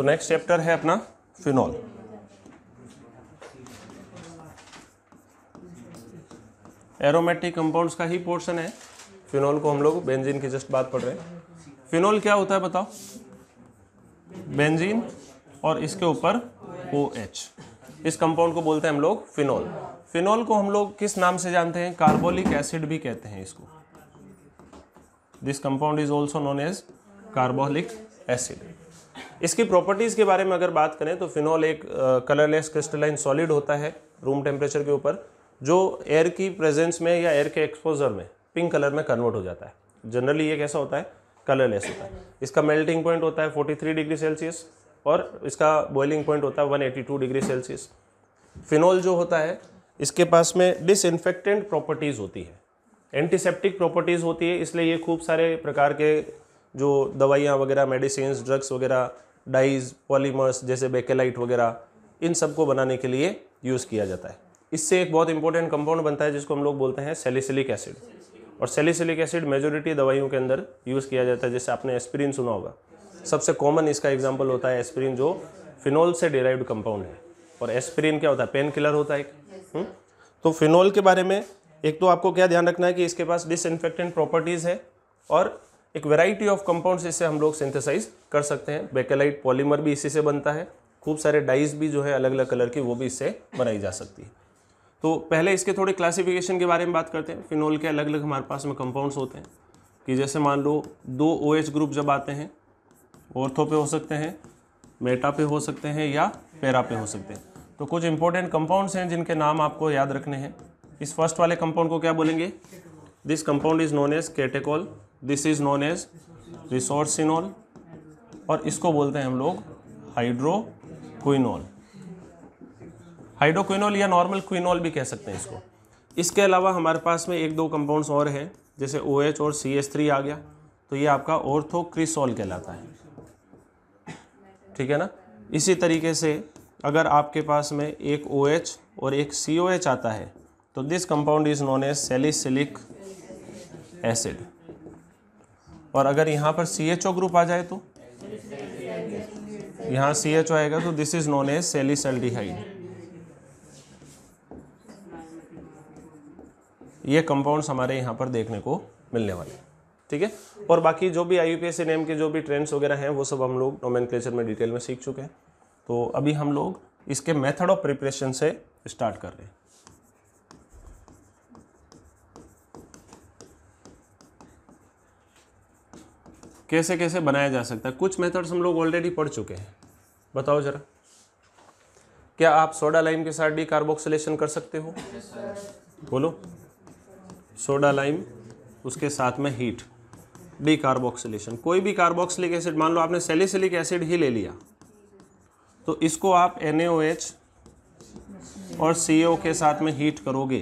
Next chapter है अपना phenol. Aromatic compounds का ही पोर्शन है फिनॉल को, हम लोग बेंजीन की जस्ट बात पढ़ रहे हैं। फिनॉल क्या होता है बताओ? बेंजीन और इसके ऊपर OH, इस कंपाउंड को बोलते हैं हम लोग फिनॉल। फिनॉल को हम लोग किस नाम से जानते हैं? कार्बोलिक एसिड भी कहते हैं इसको। This compound is also known as carbolic acid. इसकी प्रॉपर्टीज के बारे में अगर बात करें तो फिनॉल एक कलरलेस क्रिस्टलाइन सॉलिड होता है रूम टेम्परेचर के ऊपर, जो एयर की प्रेजेंस में या एयर के एक्सपोजर में पिंक कलर में कन्वर्ट हो जाता है। जनरली ये कैसा होता है? कलरलेस होता है। इसका मेल्टिंग पॉइंट होता है 43 डिग्री सेल्सियस और इसका बॉइलिंग पॉइंट होता है 182 डिग्री सेल्सियस। फिनॉल जो होता है इसके पास में डिसइंफेक्टेंट प्रॉपर्टीज़ होती है, एंटीसेप्टिक प्रॉपर्टीज़ होती है, इसलिए ये खूब सारे प्रकार के जो दवाइयाँ वगैरह, मेडिसिन, ड्रग्स वगैरह, डाइज, पॉलीमर्स जैसे बेकेलाइट वगैरह, इन सबको बनाने के लिए यूज़ किया जाता है। इससे एक बहुत इंपॉर्टेंट कंपाउंड बनता है जिसको हम लोग बोलते हैं सैलिसिलिक एसिड। और सैलिसिलिक एसिड मेजोरिटी दवाइयों के अंदर यूज़ किया जाता है। जैसे आपने एस्पिरिन सुना होगा, सबसे कॉमन इसका एग्जांपल होता है एस्पिरिन, जो फिनॉल से डिराइव्ड कंपाउंड है। और एस्पिरिन क्या होता है? पेन किलर होता है। तो फिनॉल के बारे में एक तो आपको क्या ध्यान रखना है कि इसके पास डिसइंफेक्टेंट प्रॉपर्टीज़ है और एक वैरायटी ऑफ कंपाउंड्स इससे हम लोग सिंथेसाइज कर सकते हैं। बेकेलाइट पॉलीमर भी इसी से बनता है, खूब सारे डाइज भी जो है अलग अलग कलर की वो भी इससे बनाई जा सकती है। तो पहले इसके थोड़े क्लासिफिकेशन के बारे में बात करते हैं। फिनॉल के अलग अलग हमारे पास में कंपाउंड्स होते हैं कि जैसे मान लो 2 OH ग्रुप जब आते हैं, ऑर्थो पे हो सकते हैं, मेटा पे हो सकते हैं या पैरा पे हो सकते हैं। तो कुछ इंपॉर्टेंट कंपाउंड्स हैं जिनके नाम आपको याद रखने हैं। इस फर्स्ट वाले कंपाउंड को क्या बोलेंगे? This compound is known as catechol, this is known as resorcinol और इसको बोलते हैं हम लोग हाइड्रोक्विनॉल। हाइड्रोक्विनॉल या नॉर्मल क्विनॉल भी कह सकते हैं इसको। इसके अलावा हमारे पास में 1-2 कंपाउंड्स और हैं, जैसे OH और CH3 आ गया, तो ये आपका ऑर्थोक्रिसॉल कहलाता है। ठीक है ना? इसी तरीके से अगर आपके पास में एक OH और एक COH आता है तो this compound is known as salicylic acid. और अगर यहाँ पर CHO ग्रुप आ जाए तो यहाँ CHO आएगा तो दिस इज नोन एज सैलिसल्डिहाइड। ये कंपाउंड्स हमारे यहाँ पर देखने को मिलने वाले। ठीक है? और बाकी जो भी IUPAC नेम के जो भी ट्रेंड्स वगैरह हैं वो सब हम लोग नोमेनक्लेचर में डिटेल में सीख चुके हैं। तो अभी हम लोग इसके मेथड ऑफ प्रिपरेशन से स्टार्ट कर रहे हैं। कैसे कैसे बनाया जा सकता है? कुछ मेथड्स हम लोग ऑलरेडी पढ़ चुके हैं। बताओ जरा, क्या आप सोडा लाइम के साथ डीकार्बोक्सिलेशन कर सकते हो? बोलो। सोडा लाइम उसके साथ में हीट, डीकार्बोक्सिलेशन। कोई भी कार्बोक्सिलिक एसिड, मान लो आपने सैलिसिलिक एसिड ही ले लिया, तो इसको आप NaOH और CO के साथ में हीट करोगे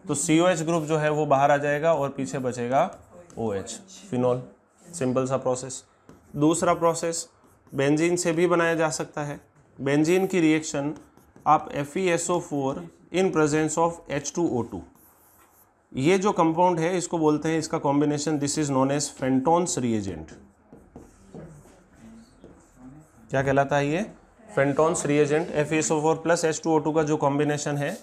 तो COH ग्रुप जो है वो बाहर आ जाएगा और पीछे बचेगा OH, फिनॉल। सिंपल सा प्रोसेस। दूसरा प्रोसेस बेंजीन से भी बनाया जा सकता है। बेंजीन की रिएक्शन आप FeSO4 in presence of H2O2, ये जो कंपाउंड है इसको बोलते हैं, इसका combination this is known as Fenton's reagent. क्या कहलाता है ये? फेंटोन्स रिएजेंट। FeSO4 प्लस H2O2 का जो कॉम्बिनेशन है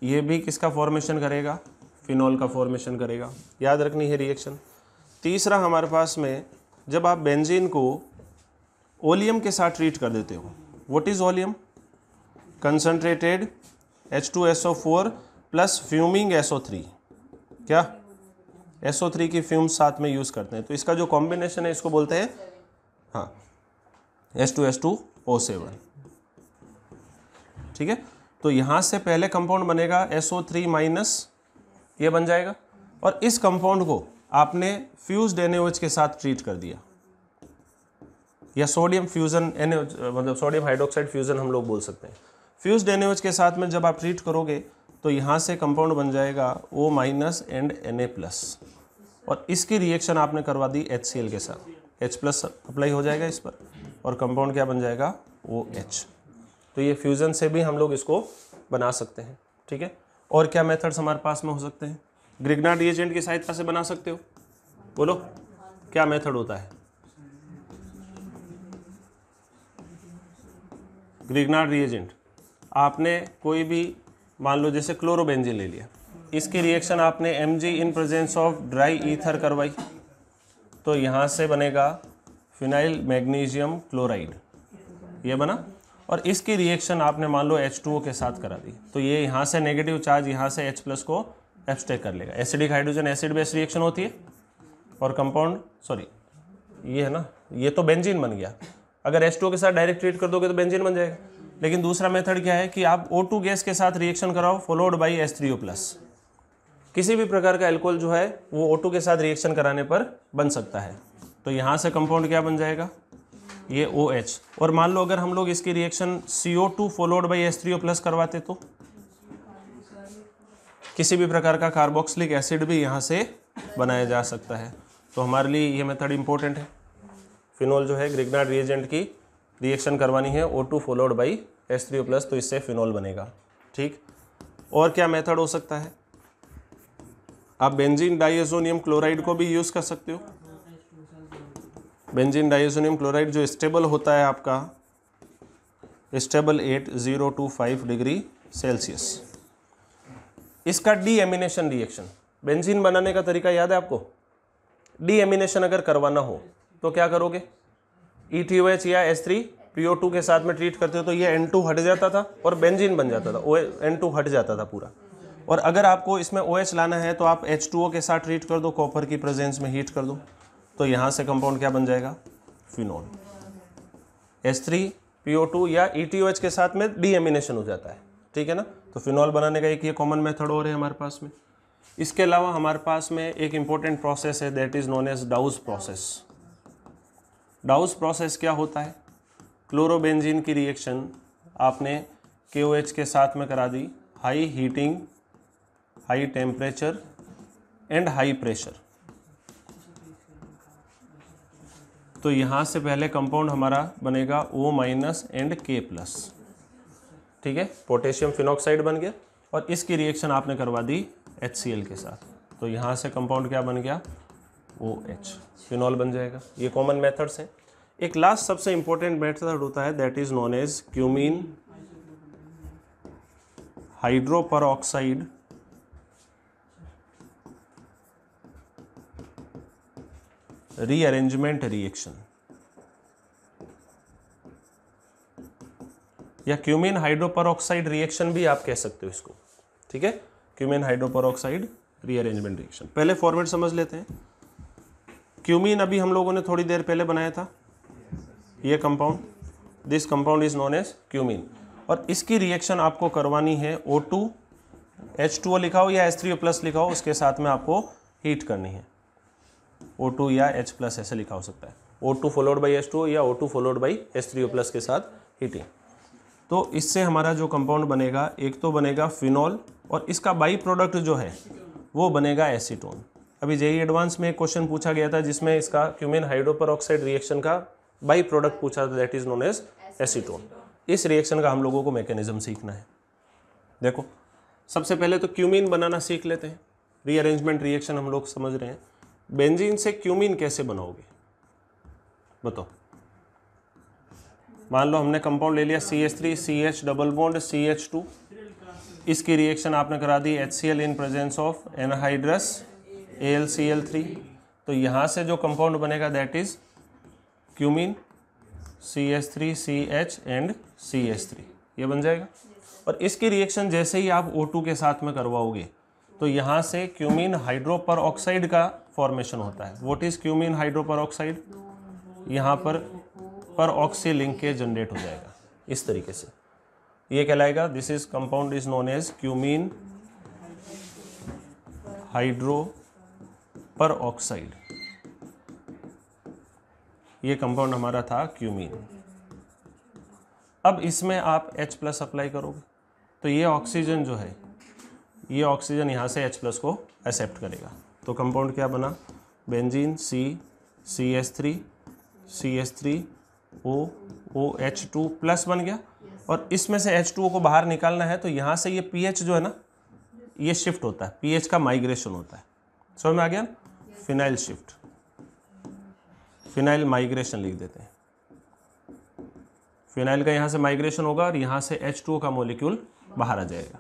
ये भी किसका फॉर्मेशन करेगा? फिनॉल का फॉर्मेशन करेगा। याद रखनी है रिएक्शन। तीसरा हमारे पास में जब आप बेंजीन को ओलियम के साथ ट्रीट कर देते हो, what is oleum? Concentrated H2SO4 plus fuming SO3। क्या? SO3 की फ्यूम्स साथ में यूज़ करते हैं, तो इसका जो कॉम्बिनेशन है इसको बोलते हैं हाँ H2SO7। ठीक है? तो यहाँ से पहले कंपाउंड बनेगा SO3 माइनस, ये बन जाएगा, और इस कंपाउंड को आपने फ्यूज्ड NaOH के साथ ट्रीट कर दिया, या सोडियम फ्यूजन मतलब सोडियम हाइड्रोक्साइड फ्यूजन हम लोग बोल सकते हैं। फ्यूज्ड NaOH के साथ में जब आप ट्रीट करोगे तो यहाँ से कंपाउंड बन जाएगा O- एंड Na+, और इसकी रिएक्शन आपने करवा दी HCl के साथ, H+ अप्लाई हो जाएगा इस पर और कंपाउंड क्या बन जाएगा? OH। तो ये फ्यूज़न से भी हम लोग इसको बना सकते हैं। ठीक है? और क्या मेथड्स हमारे पास में हो सकते हैं? ग्रिग्नार्ड रिएजेंट की सहायता से बना सकते हो। बोलो क्या मेथड होता है? ग्रिग्नार्ड रिएजेंट, आपने कोई भी मान लो जैसे क्लोरोबेंजीन ले लिया, इसकी रिएक्शन आपने Mg in presence of dry ether करवाई, तो यहाँ से बनेगा फिनाइल मैग्नीशियम क्लोराइड, ये बना। और इसकी रिएक्शन आपने मान लो H2O के साथ करा दी, तो ये यहाँ से नेगेटिव चार्ज यहाँ से H प्लस को एब्स्ट्रैक्ट कर लेगा। Acidic hydrogen acid base reaction होती है और कंपाउंड, सॉरी ये है ना, ये तो बेंजीन बन गया। अगर H2O के साथ डायरेक्ट ट्रीट कर दोगे तो बेंजीन बन जाएगा। लेकिन दूसरा मेथड क्या है कि आप O2 गैस के साथ रिएक्शन कराओ फॉलोड बाई H3O+। किसी भी प्रकार का अल्कोहल जो है वो O2 के साथ रिएक्शन कराने पर बन सकता है। तो यहाँ से कंपाउंड क्या बन जाएगा, ये OH। और मान लो अगर हम लोग इसकी reaction CO2 followed by H3O+ करवाते तो किसी भी प्रकार का कार्बोक्सिलिक एसिड भी यहाँ से बनाया जा सकता है। तो हमारे लिए ये मेथड इंपॉर्टेंट है। फिनोल जो है ग्रिग्नार्ड रिएजेंट की रिएक्शन करवानी है O2 फॉलोड बाई H3O+, तो इससे फिनोल बनेगा। ठीक, और क्या मेथड हो सकता है, आप बेंजीन डाइएज़ोनियम क्लोराइड को भी यूज़ कर सकते हो। बेंजीन डाइएज़ोनियम क्लोराइड जो स्टेबल होता है आपका स्टेबल 8025 डिग्री सेल्सियस, इसका डीएमिनेशन रिएक्शन, बेंजीन बनाने का तरीका याद है आपको। डीएमिनेशन अगर करवाना हो तो क्या करोगे, ETOH या H3PO2 के साथ में ट्रीट करते हो तो ये N2 हट जाता था और बेंजीन बन जाता था, N2 हट जाता था पूरा। और अगर आपको इसमें OH लाना है तो आप H2O के साथ ट्रीट कर दो, कॉपर की प्रेजेंस में हीट कर दो, तो यहाँ से कंपाउंड क्या बन जाएगा, फिनोल। H3PO2 या ETOH के साथ में डीएमिनेशन हो जाता है, ठीक है ना। तो फिनोल बनाने का एक ये कॉमन मेथड और है हमारे पास में। इसके अलावा हमारे पास में एक इम्पोर्टेंट प्रोसेस है, that is known as Dow's process. Dow's process क्या होता है, क्लोरोबेंजीन की रिएक्शन आपने KOH के साथ में करा दी, high heating, high temperature and high pressure. तो यहाँ से पहले कंपाउंड हमारा बनेगा O- एंड K+, ठीक है, पोटेशियम फिनॉक्साइड बन गया। और इसकी रिएक्शन आपने करवा दी HCl के साथ, तो यहाँ से कंपाउंड क्या बन गया, OH, फिनॉल बन जाएगा। ये कॉमन मेथड्स हैं। एक लास्ट सबसे इंपॉर्टेंट मेथड होता है, that is known as cumene hydroperoxide rearrangement reaction, या क्यूमीन हाइड्रोपरऑक्साइड रिएक्शन भी आप कह सकते हो इसको, ठीक है, क्यूमीन हाइड्रोपरऑक्साइड रीअरेंजमेंट रिएक्शन। पहले फॉर्मेट समझ लेते हैं। क्यूमीन अभी हम लोगों ने थोड़ी देर पहले बनाया था, ये compound, this compound is known as cumene, और इसकी रिएक्शन आपको करवानी है O2 H2O लिखा हो या H3O+ लिखा हो, उसके साथ में आपको हीट करनी है। O2 या H+ ऐसे लिखा हो सकता है, O2 फॉलोड बाई H2O या O2 फॉलोड बाई H3O+ के साथ हीटिंग। तो इससे हमारा जो कंपाउंड बनेगा, एक तो बनेगा फिनॉल और इसका बाई प्रोडक्ट जो है वो बनेगा एसीटोन। अभी जेईई एडवांस में एक क्वेश्चन पूछा गया था जिसमें इसका क्यूमीन हाइड्रोपरऑक्साइड रिएक्शन का बाई प्रोडक्ट पूछा था, that is known as acetone. इस रिएक्शन का हम लोगों को मैकेनिज्म सीखना है। देखो, सबसे पहले तो क्यूमीन बनाना सीख लेते हैं। रीअरेंजमेंट रिएक्शन हम लोग समझ रहे हैं। बेंजीन से क्यूमीन कैसे बनाओगे बताओ। मान लो हमने कंपाउंड ले लिया CH3 CH double bond CH2, इसकी रिएक्शन आपने करा दी HCl in presence of anhydrous AlCl3, तो यहाँ से जो कंपाउंड बनेगा that is cumene CH3 CH and CH3, ये बन जाएगा। और इसकी रिएक्शन जैसे ही आप O2 के साथ में करवाओगे तो यहाँ से क्यूमीन हाइड्रोपरऑक्साइड का फॉर्मेशन होता है। व्हाट इज क्यूमीन हाइड्रोपरऑक्साइड, यहाँ पर ऑक्सी लिंकेज जनरेट हो जाएगा इस तरीके से, ये कहलाएगा, this is compound is known as cumene hydroperoxide. ये कंपाउंड हमारा था क्यूमीन। अब इसमें आप H+ अप्लाई करोगे तो ये ऑक्सीजन जो है, ये ऑक्सीजन यहाँ से H+ को एक्सेप्ट करेगा, तो कंपाउंड क्या बना, बेंजीन CH3 OH2+ बन गया। और इसमें से H2O को बाहर निकालना है तो यहाँ से ये pH जो है ना, ये शिफ्ट होता है, pH का माइग्रेशन होता है। समझ में आ गया ना, फिनाइल शिफ्ट, फिनाइल माइग्रेशन लिख देते हैं। फिनाइल का यहाँ से माइग्रेशन होगा और यहाँ से H2O का मॉलिक्यूल बाहर आ जाएगा।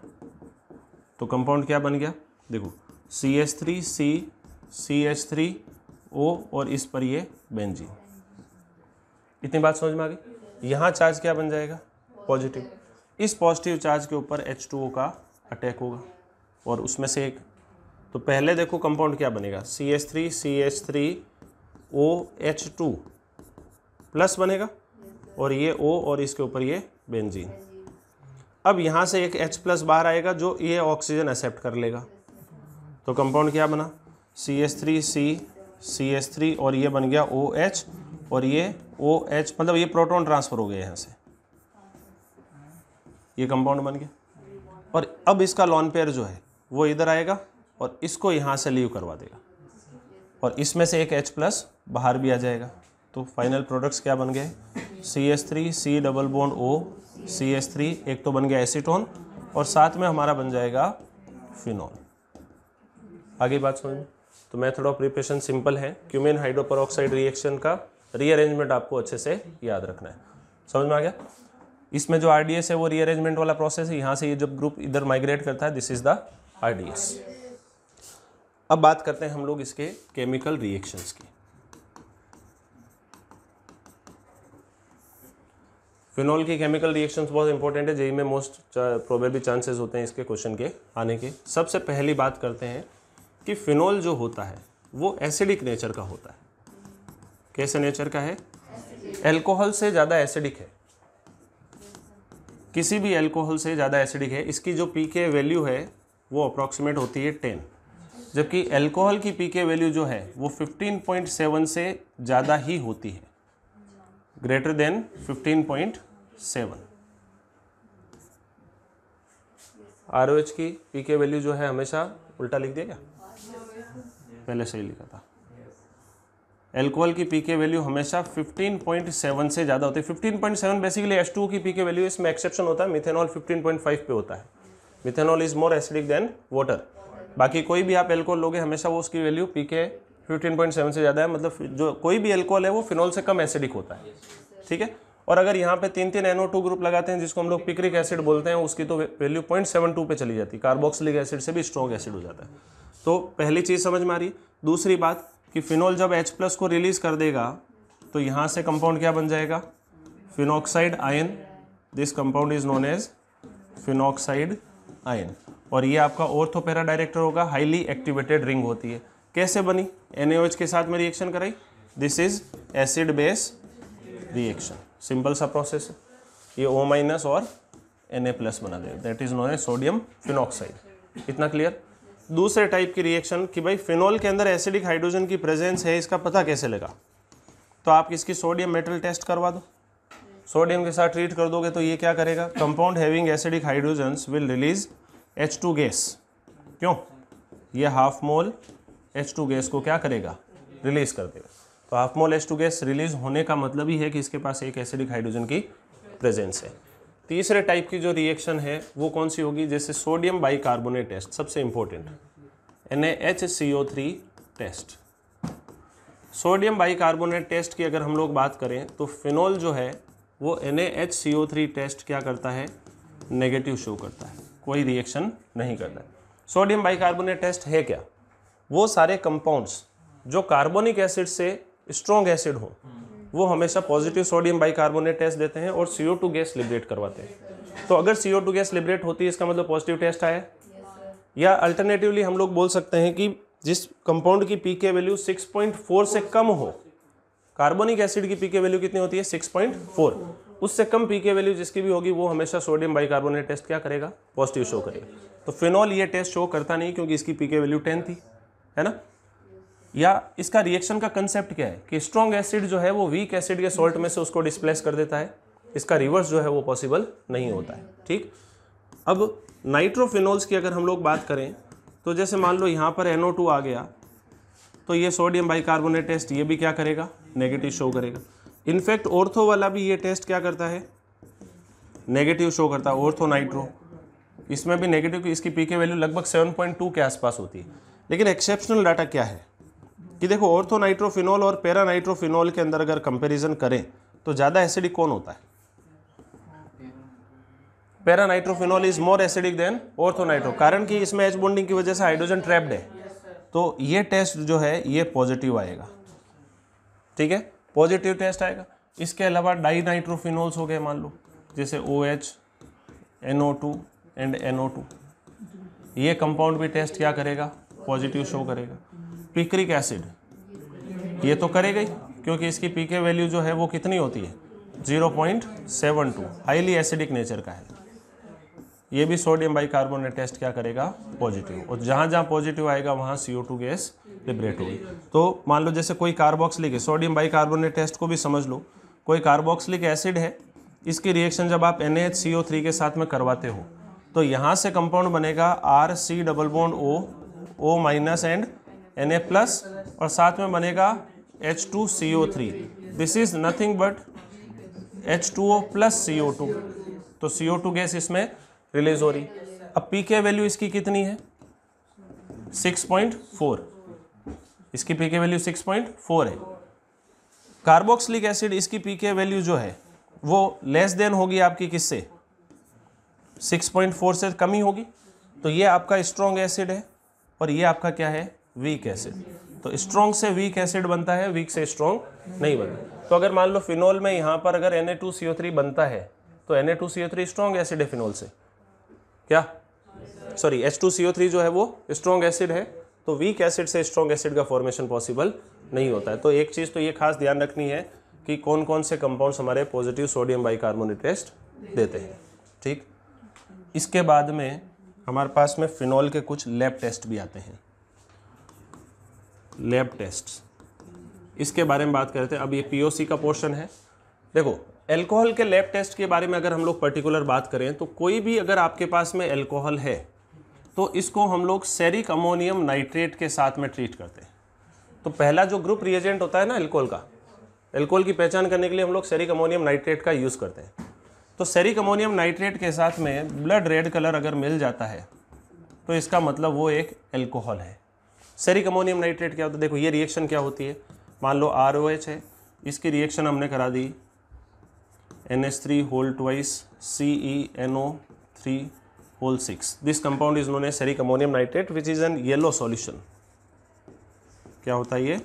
तो कंपाउंड क्या बन गया, देखो CH3C CH3O और इस पर ये बेंजीन। इतनी बात समझ में आ गई। यहाँ चार्ज क्या बन जाएगा, पॉजिटिव। इस पॉजिटिव चार्ज के ऊपर H2O का अटैक होगा और उसमें से एक, तो पहले देखो कंपाउंड क्या बनेगा, CH3 CH3OH2 प्लस बनेगा और ये O और इसके ऊपर ये बेंजीन। अब यहाँ से एक H प्लस बाहर आएगा जो ये ऑक्सीजन एक्सेप्ट कर लेगा। तो कंपाउंड क्या बना, CH3C CH3 और ये बन गया OH और ये OH, मतलब ये प्रोटॉन ट्रांसफर हो गया यहाँ से, ये कंपाउंड बन गया। और अब इसका लॉन पेयर जो है वो इधर आएगा और इसको यहाँ से लीव करवा देगा और इसमें से एक H प्लस बाहर भी आ जाएगा। तो फाइनल प्रोडक्ट्स क्या बन गए, CH3C double bond O CH3, एक तो बन गया एसीटोन और साथ में हमारा बन जाएगा फिनॉल। आगे बात समझ में। तो मेथड ऑफ प्रिपरेशन सिंपल है, क्यूमेन हाइड्रोपेरोक्साइड रिएक्शन का रीअरेंजमेंट आपको अच्छे से याद रखना है। समझ में आ गया। इसमें जो RDS है वो रीअरेंजमेंट वाला प्रोसेस है, यहाँ से ये जब ग्रुप इधर माइग्रेट करता है, दिस इज द RDS। अब बात करते हैं हम लोग इसके केमिकल रिएक्शंस की। फिनॉल की केमिकल रिएक्शंस बहुत इंपॉर्टेंट है, जेई में मोस्ट प्रोबेबली चांसेस होते हैं इसके क्वेश्चन के आने के। सबसे पहली बात करते हैं कि फिनॉल जो होता है वो एसिडिक नेचर का होता है। कैसे नेचर का है, एल्कोहल से ज़्यादा एसिडिक है, किसी भी एल्कोहल से ज़्यादा एसिडिक है। इसकी जो pK वैल्यू है वो अप्रॉक्सीमेट होती है 10, जबकि एल्कोहल की pK वैल्यू जो है वो 15.7 से ज़्यादा ही होती है, ग्रेटर देन 15.7। ROH की pK वैल्यू जो है हमेशा उल्टा लिख दिया क्या, पहले सही लिखा था। एल्कोहल की pK वैल्यू हमेशा 15.7 से ज़्यादा होती है। 15.7 बेसिकली H2O की pK वैल्यू, इसमें एक्सेप्शन होता है, मिथेनॉल 15.5 पे होता है। Methanol is more acidic then water. बाकी कोई भी आप एल्कोहल लोगे हमेशा वो उसकी वैल्यू pK 15.7 से ज़्यादा है, मतलब जो कोई भी एल्कोहल है वो फिनॉल से कम एसिडिक होता है, ठीक है। और अगर यहाँ पे 3 NO2 ग्रुप लगाते हैं जिसको हम लोग पिक्रिक एसिड बोलते हैं, उसकी तो वैल्यू 0.72 पे चली जाती है, कार्बोक्सिलिक एसिड से भी स्ट्रॉन्ग एसिड हो जाता है। तो पहली चीज़ समझ में आ रही। दूसरी बात कि फिनॉल जब H प्लस को रिलीज कर देगा तो यहाँ से कंपाउंड क्या बन जाएगा, phenoxide ion. This compound is known as phenoxide ion. और ये आपका ऑर्थो पैरा डायरेक्टर होगा, हाईली एक्टिवेटेड रिंग होती है। कैसे बनी, NaOH के साथ में रिएक्शन कराई, this is acid base reaction, simple सा प्रोसेस है। ये O- और Na+ बना देगा, that is known as sodium phenoxide. इतना क्लियर। दूसरे टाइप की रिएक्शन कि भाई फिनॉल के अंदर एसिडिक हाइड्रोजन की प्रेजेंस है, इसका पता कैसे लगा, तो आप इसकी सोडियम मेटल टेस्ट करवा दो, सोडियम के साथ ट्रीट कर दोगे तो ये क्या करेगा, compound having acidic hydrogens will release H2 gas. क्यों, ये हाफ मोल H2 गैस को क्या करेगा, रिलीज कर देगा। तो half mole H2 gas release होने का मतलब ही है कि इसके पास एक एसिडिक हाइड्रोजन की प्रेजेंस है। तीसरे टाइप की जो रिएक्शन है वो कौन सी होगी, जैसे सोडियम बाइकार्बोनेट टेस्ट, सबसे important NaHCO3 test. Sodium bicarbonate test की अगर हम लोग बात करें तो फिनॉल जो है वो NaHCO3 टेस्ट क्या करता है, नेगेटिव शो करता है, कोई रिएक्शन नहीं करता है। सोडियम बाइकार्बोनेट टेस्ट है क्या, वो सारे कंपाउंड्स जो कार्बोनिक एसिड से स्ट्रॉन्ग एसिड हो वो हमेशा पॉजिटिव सोडियम बाइकार्बोनेट टेस्ट देते हैं और CO2 गैस लिबरेट करवाते हैं। तो अगर CO2 गैस लिबरेट होती है इसका मतलब पॉजिटिव टेस्ट आया। या अल्टरनेटिवली हम लोग बोल सकते हैं कि जिस कंपाउंड की pK वैल्यू 6.4 से कम हो, कार्बोनिक एसिड की pK वैल्यू कितनी होती है 6.4, उससे कम pK वैल्यू जिसकी भी होगी वो हमेशा सोडियम बाइकार्बोनेट टेस्ट क्या करेगा, पॉजिटिव शो करेगा। तो फिनॉल ये टेस्ट शो करता नहीं क्योंकि इसकी pK वैल्यू 10 थी, है ना। या इसका रिएक्शन का कंसेप्ट क्या है कि स्ट्रॉन्ग एसिड जो है वो वीक एसिड के सॉल्ट में से उसको डिस्प्लेस कर देता है, इसका रिवर्स जो है वो पॉसिबल नहीं होता है, ठीक। अब नाइट्रोफिनॉल्स की अगर हम लोग बात करें तो जैसे मान लो यहाँ पर NO2 आ गया तो ये सोडियम बाइकार्बोनेट टेस्ट ये भी क्या करेगा, नेगेटिव शो करेगा। इनफैक्ट ऑर्थो वाला भी ये टेस्ट क्या करता है, नेगेटिव शो करता है, ऑर्थो नाइट्रो, इसमें भी नेगेटिव की इसकी pK वैल्यू लगभग 7.2 के आसपास होती है। लेकिन एक्सेप्शनल डाटा क्या है कि देखो ऑर्थो नाइट्रोफिनॉल और पैरा नाइट्रोफिनॉल के अंदर अगर कंपैरिजन करें तो ज़्यादा एसिडिक कौन होता है, para nitrophenol is more acidic than orthonitro, कारण कि इसमें एच बॉन्डिंग की वजह से हाइड्रोजन ट्रैप्ड है। तो ये टेस्ट जो है ये पॉजिटिव आएगा, ठीक है, पॉजिटिव टेस्ट आएगा। इसके अलावा डाई नाइट्रोफिनॉल्स हो गए, मान लो जैसे OH, NO2 एंड NO2, ये कंपाउंड भी टेस्ट क्या करेगा, पॉजिटिव शो करेगा। पिक्रिक एसिड ये तो करेगा ही, क्योंकि इसकी पीके वैल्यू जो है वो कितनी होती है 0.72, हाईली एसिडिक नेचर का है। ये भी सोडियम बाइकार्बोनेट टेस्ट क्या करेगा, पॉजिटिव, और जहाँ जहाँ पॉजिटिव आएगा वहाँ CO2 गैस लिबरेट होगी। तो मान लो जैसे कोई कार्बोक्सिलिक है, सोडियम बाइकार्बोनेट टेस्ट को भी समझ लो, कोई कार्बोक्सिलिक एसिड है, इसकी रिएक्शन जब आप NaHCO3 के साथ में करवाते हो तो यहाँ से कंपाउंड बनेगा RC double bond O minus and Na+, और साथ में बनेगा H2CO3। This is nothing but H2O plus CO2, तो CO2 गैस इसमें रिलीज हो रही। अब पीके वैल्यू इसकी कितनी है 6.4, इसकी पीके वैल्यू 6.4 है। कार्बोक्सिलिक एसिड इसकी पीके वैल्यू जो है वो लेस देन होगी आपकी किससे, 6.4 से कम ही होगी। तो ये आपका स्ट्रॉन्ग एसिड है और ये आपका क्या है, वीक एसिड। तो स्ट्रॉन्ग से वीक एसिड बनता है, वीक से स्ट्रॉन्ग नहीं बनता। तो अगर मान लो फिनोल में यहाँ पर अगर Na2CO3 बनता है तो Na2CO3 स्ट्रॉन्ग एसिड है फिनोल से, क्या सॉरी H2CO3 जो है वो स्ट्रॉन्ग एसिड है, तो वीक एसिड से स्ट्रॉन्ग एसिड का फॉर्मेशन पॉसिबल नहीं होता है। तो एक चीज़ तो ये खास ध्यान रखनी है कि कौन कौन से कंपाउंड्स हमारे पॉजिटिव सोडियम बाइकार्बोनेट टेस्ट देते हैं, ठीक। इसके बाद में हमारे पास में फिनोल के कुछ लैब टेस्ट भी आते हैं, लैब टेस्ट, इसके बारे में बात करते हैं। अब ये POC का पोर्शन है। देखो एल्कोहल के लैब टेस्ट के बारे में अगर हम लोग पर्टिकुलर बात करें तो कोई भी अगर आपके पास में एल्कोहल है तो इसको हम लोग सेरिक अमोनियम नाइट्रेट के साथ में ट्रीट करते हैं। तो पहला जो ग्रुप रिएजेंट होता है ना एल्कोहल का, एल्कोहल की पहचान करने के लिए हम लोग सेरिक अमोनियम नाइट्रेट का यूज़ करते हैं। तो सेरिक अमोनियम नाइट्रेट के साथ में ब्लड रेड कलर अगर मिल जाता है तो इसका मतलब वो एक एल्कोहल है। सेरिक अमोनियम नाइट्रेट क्या होता है, देखो ये रिएक्शन क्या होती है, मान लो ROH है, इसकी रिएक्शन हमने करा दी NH3 whole twice CeNO3 whole 6। This compound is known as ceric ammonium nitrate which is an yellow solution. क्या होता है ये,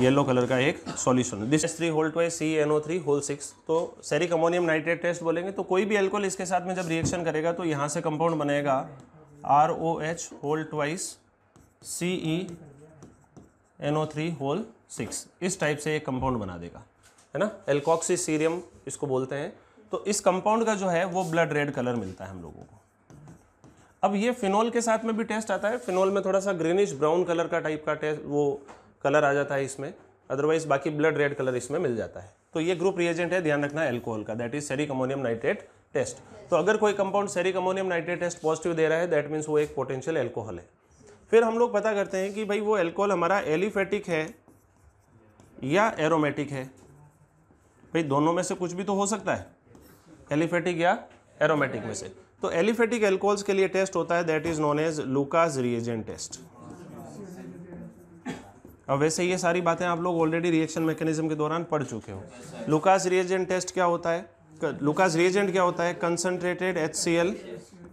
येलो कलर का एक solution. This NH3 whole twice CeNO3 whole 6। तो सेरिक अमोनियम नाइट्रेट टेस्ट बोलेंगे तो कोई भी अल्कोहल इसके साथ में जब रिएक्शन करेगा तो यहाँ से कंपाउंड बनेगा ROH whole twice CeNO3 whole 6। इस टाइप से एक कंपाउंड बना देगा, है ना, एल्कोक्सी सीरियम इसको बोलते हैं। तो इस कंपाउंड का जो है वो ब्लड रेड कलर मिलता है हम लोगों को। अब ये फिनोल के साथ में भी टेस्ट आता है, फिनोल में थोड़ा सा ग्रीनिश ब्राउन कलर का टाइप का टेस्ट वो कलर आ जाता है इसमें, अदरवाइज बाकी ब्लड रेड कलर इसमें मिल जाता है। तो ये ग्रुप रिएजेंट है, ध्यान रखना है एल्कोहल का, that is ceric ammonium nitrate test. तो अगर कोई compound ceric ammonium nitrate test positive दे रहा है दैट मीन्स वो एक पोटेंशियल एल्कोहल है। फिर हम लोग पता करते हैं कि भाई वो एल्कोहल हमारा एलिफेटिक है या एरोमेटिक है। भाई दोनों में से कुछ भी तो हो सकता है, एलिफेटिक या एरोमेटिक में से। तो एलिफेटिक एल्कोहल्स के लिए टेस्ट होता है that is known as Lucas reagent test. अब वैसे ये सारी बातें आप लोग ऑलरेडी रिएक्शन मैकेनिज्म के दौरान पढ़ चुके हो। लुकास रिएजेंट टेस्ट क्या होता है, लुकास रिएजेंट क्या होता है, concentrated HCl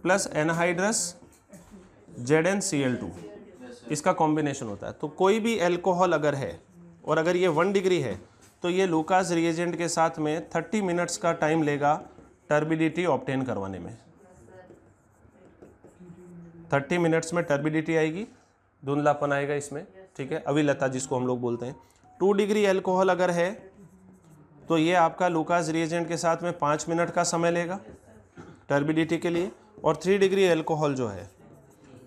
plus anhydrous ZnCl2, इसका कॉम्बिनेशन होता है। तो कोई भी एल्कोहल अगर है और अगर ये 1 डिग्री है तो ये लुकास रिएजेंट के साथ में 30 मिनट्स का टाइम लेगा टर्बिडिटी ऑब्टेन करवाने में। 30 मिनट्स में टर्बिडिटी आएगी, धुंधलापन आएगा इसमें, ठीक है, अविलता जिसको हम लोग बोलते हैं। 2 डिग्री एल्कोहल अगर है तो ये आपका लुकास रिएजेंट के साथ में 5 मिनट का समय लेगा टर्बिडिटी के लिए, और 3 डिग्री एल्कोहल जो है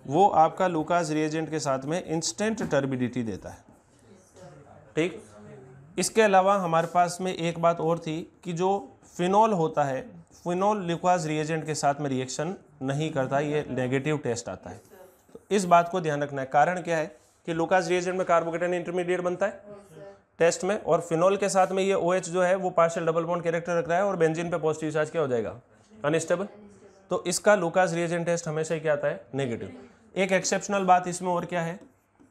वो आपका लुकास रिएजेंट के साथ में इंस्टेंट टर्बिडिटी देता है, ठीक। इसके अलावा हमारे पास में एक बात और थी कि जो फिनोल होता है, फिनोल लुकास रिएजेंट के साथ में रिएक्शन नहीं करता, ये नेगेटिव टेस्ट आता है। तो इस बात को ध्यान रखना है। कारण क्या है कि लुकास रिएजेंट में कार्बोकेटाइन इंटरमीडिएट बनता है टेस्ट में, और फिनोल के साथ में ये OH जो है वो पार्शियल डबल बॉन्ड कैरेक्टर रख रहा है और बेंजीन पे पॉजिटिव चार्ज क्या हो जाएगा, अनस्टेबल। तो इसका लुकास रिएजेंट टेस्ट हमेशा ही क्या आता है, नेगेटिव। एक एक्सेप्शनल बात इसमें और क्या है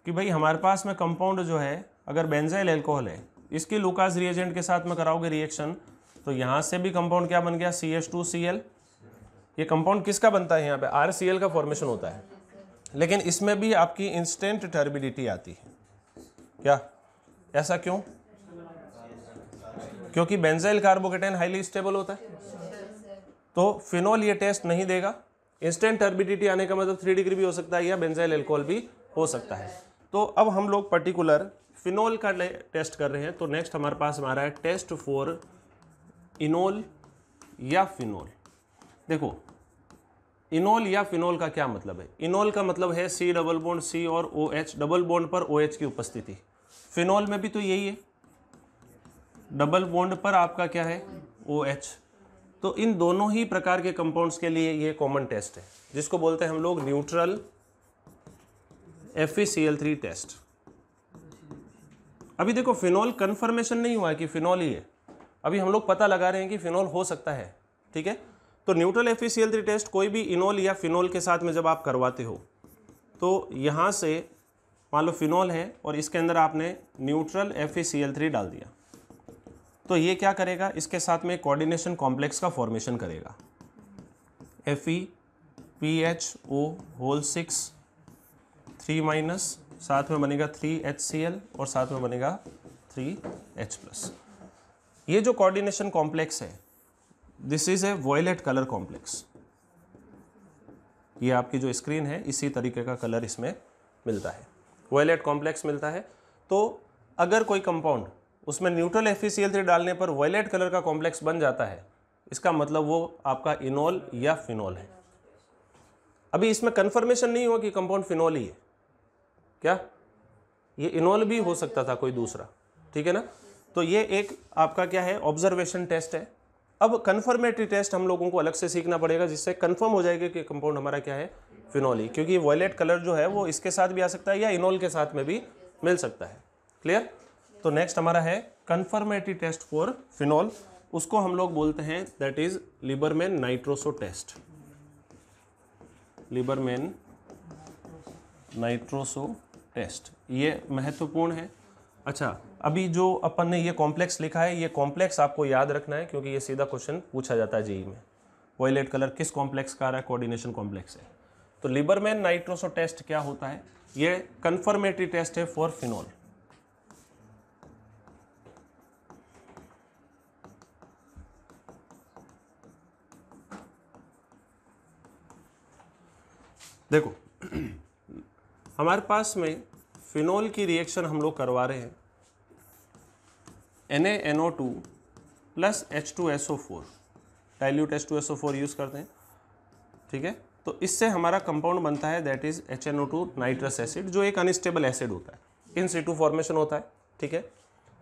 कि भाई हमारे पास में कंपाउंड जो है अगर बेंजाइल एल्कोहल है, इसकी लुकास रिएजेंट के साथ में कराओगे रिएक्शन तो यहाँ से भी कंपाउंड क्या बन गया, CH2Cl ये कंपाउंड किसका बनता है, यहाँ पे RCl का फॉर्मेशन होता है, लेकिन इसमें भी आपकी इंस्टेंट टर्बिडिटी आती है। क्या, ऐसा क्यों? क्योंकि बेंजाइल कार्बोकेटाइन हाईली स्टेबल होता है, तो फिनोल ये टेस्ट नहीं देगा। इंस्टेंट टर्बिडिटी आने का मतलब 3 डिग्री भी हो सकता है या बेंजाइल अल्कोहल भी हो सकता है। तो अब हम लोग पर्टिकुलर फिनोल का टेस्ट कर रहे हैं। तो नेक्स्ट हमारे पास हमारा है टेस्ट फॉर इनोल या फिनोल। देखो इनोल या फिनोल का क्या मतलब है? इनोल का मतलब है C डबल बॉन्ड C और OH, डबल बॉन्ड पर OH की उपस्थिति। फिनोल में भी तो यही है, डबल बॉन्ड पर आपका क्या है, OH। तो इन दोनों ही प्रकार के कंपाउंड्स के लिए ये कॉमन टेस्ट है, जिसको बोलते हैं हम लोग न्यूट्रल FeCl3 टेस्ट। अभी देखो फिनोल कंफर्मेशन नहीं हुआ है कि फिनोल ही है, अभी हम लोग पता लगा रहे हैं कि फिनोल हो सकता है, ठीक है। तो न्यूट्रल FeCl3 टेस्ट कोई भी इनोल या फिनोल के साथ में जब आप करवाते हो, तो यहाँ से मान लो फिनोल है और इसके अंदर आपने न्यूट्रल FeCl3 डाल दिया, तो ये क्या करेगा, इसके साथ में कोऑर्डिनेशन कॉम्प्लेक्स का फॉर्मेशन करेगा। FePHO6 3- साथ में बनेगा 3HCl और साथ में बनेगा 3H+। ये जो कोऑर्डिनेशन कॉम्प्लेक्स है, this is a violet colour complex. ये आपकी जो स्क्रीन है इसी तरीके का कलर इसमें मिलता है, वॉयलेट कॉम्प्लेक्स मिलता है। तो अगर कोई कंपाउंड उसमें न्यूट्रल FeCl3 डालने पर वॉयलेट कलर का कॉम्प्लेक्स बन जाता है, इसका मतलब वो आपका इनोल या फिनोल है। अभी इसमें कंफर्मेशन नहीं हुआ कि कंपाउंड फिनोल ही है, क्या ये इनोल भी हो सकता था कोई दूसरा, ठीक है ना। तो ये एक आपका क्या है, ऑब्जर्वेशन टेस्ट है। अब कंफर्मेटरी टेस्ट हम लोगों को अलग से सीखना पड़ेगा, जिससे कंफर्म हो जाएगा कि कंपाउंड हमारा क्या है, फिनोल ही, क्योंकि वॉयलेट कलर जो है वो इसके साथ भी आ सकता है या इनोल के साथ में भी मिल सकता है। क्लियर? तो नेक्स्ट हमारा है कंफर्मेटरी टेस्ट फॉर फिनोल, उसको हम लोग बोलते हैं that is Liebermann nitroso test. Liebermann nitroso test, ये महत्वपूर्ण है। अच्छा, अभी जो अपन ने ये कॉम्प्लेक्स लिखा है, ये कॉम्प्लेक्स आपको याद रखना है, क्योंकि ये सीधा क्वेश्चन पूछा जाता है जेईई में। वॉयलेट कलर किस कॉम्प्लेक्स का आ रहा है, कोऑर्डिनेशन कॉम्प्लेक्स है। तो लिबरमैन नाइट्रोसो टेस्ट क्या होता है, ये कंफर्मेटरी टेस्ट है फॉर फिनोल। देखो हमारे पास में फिनोल की रिएक्शन हम लोग करवा रहे हैं, NaNO2 plus H2SO4, dilute H2SO4 use करते हैं, ठीक है। तो इससे हमारा कंपाउंड बनता है that is HNO2 nitrous acid, जो एक अनस्टेबल एसिड होता है, इन सिटू फॉर्मेशन होता है, ठीक है।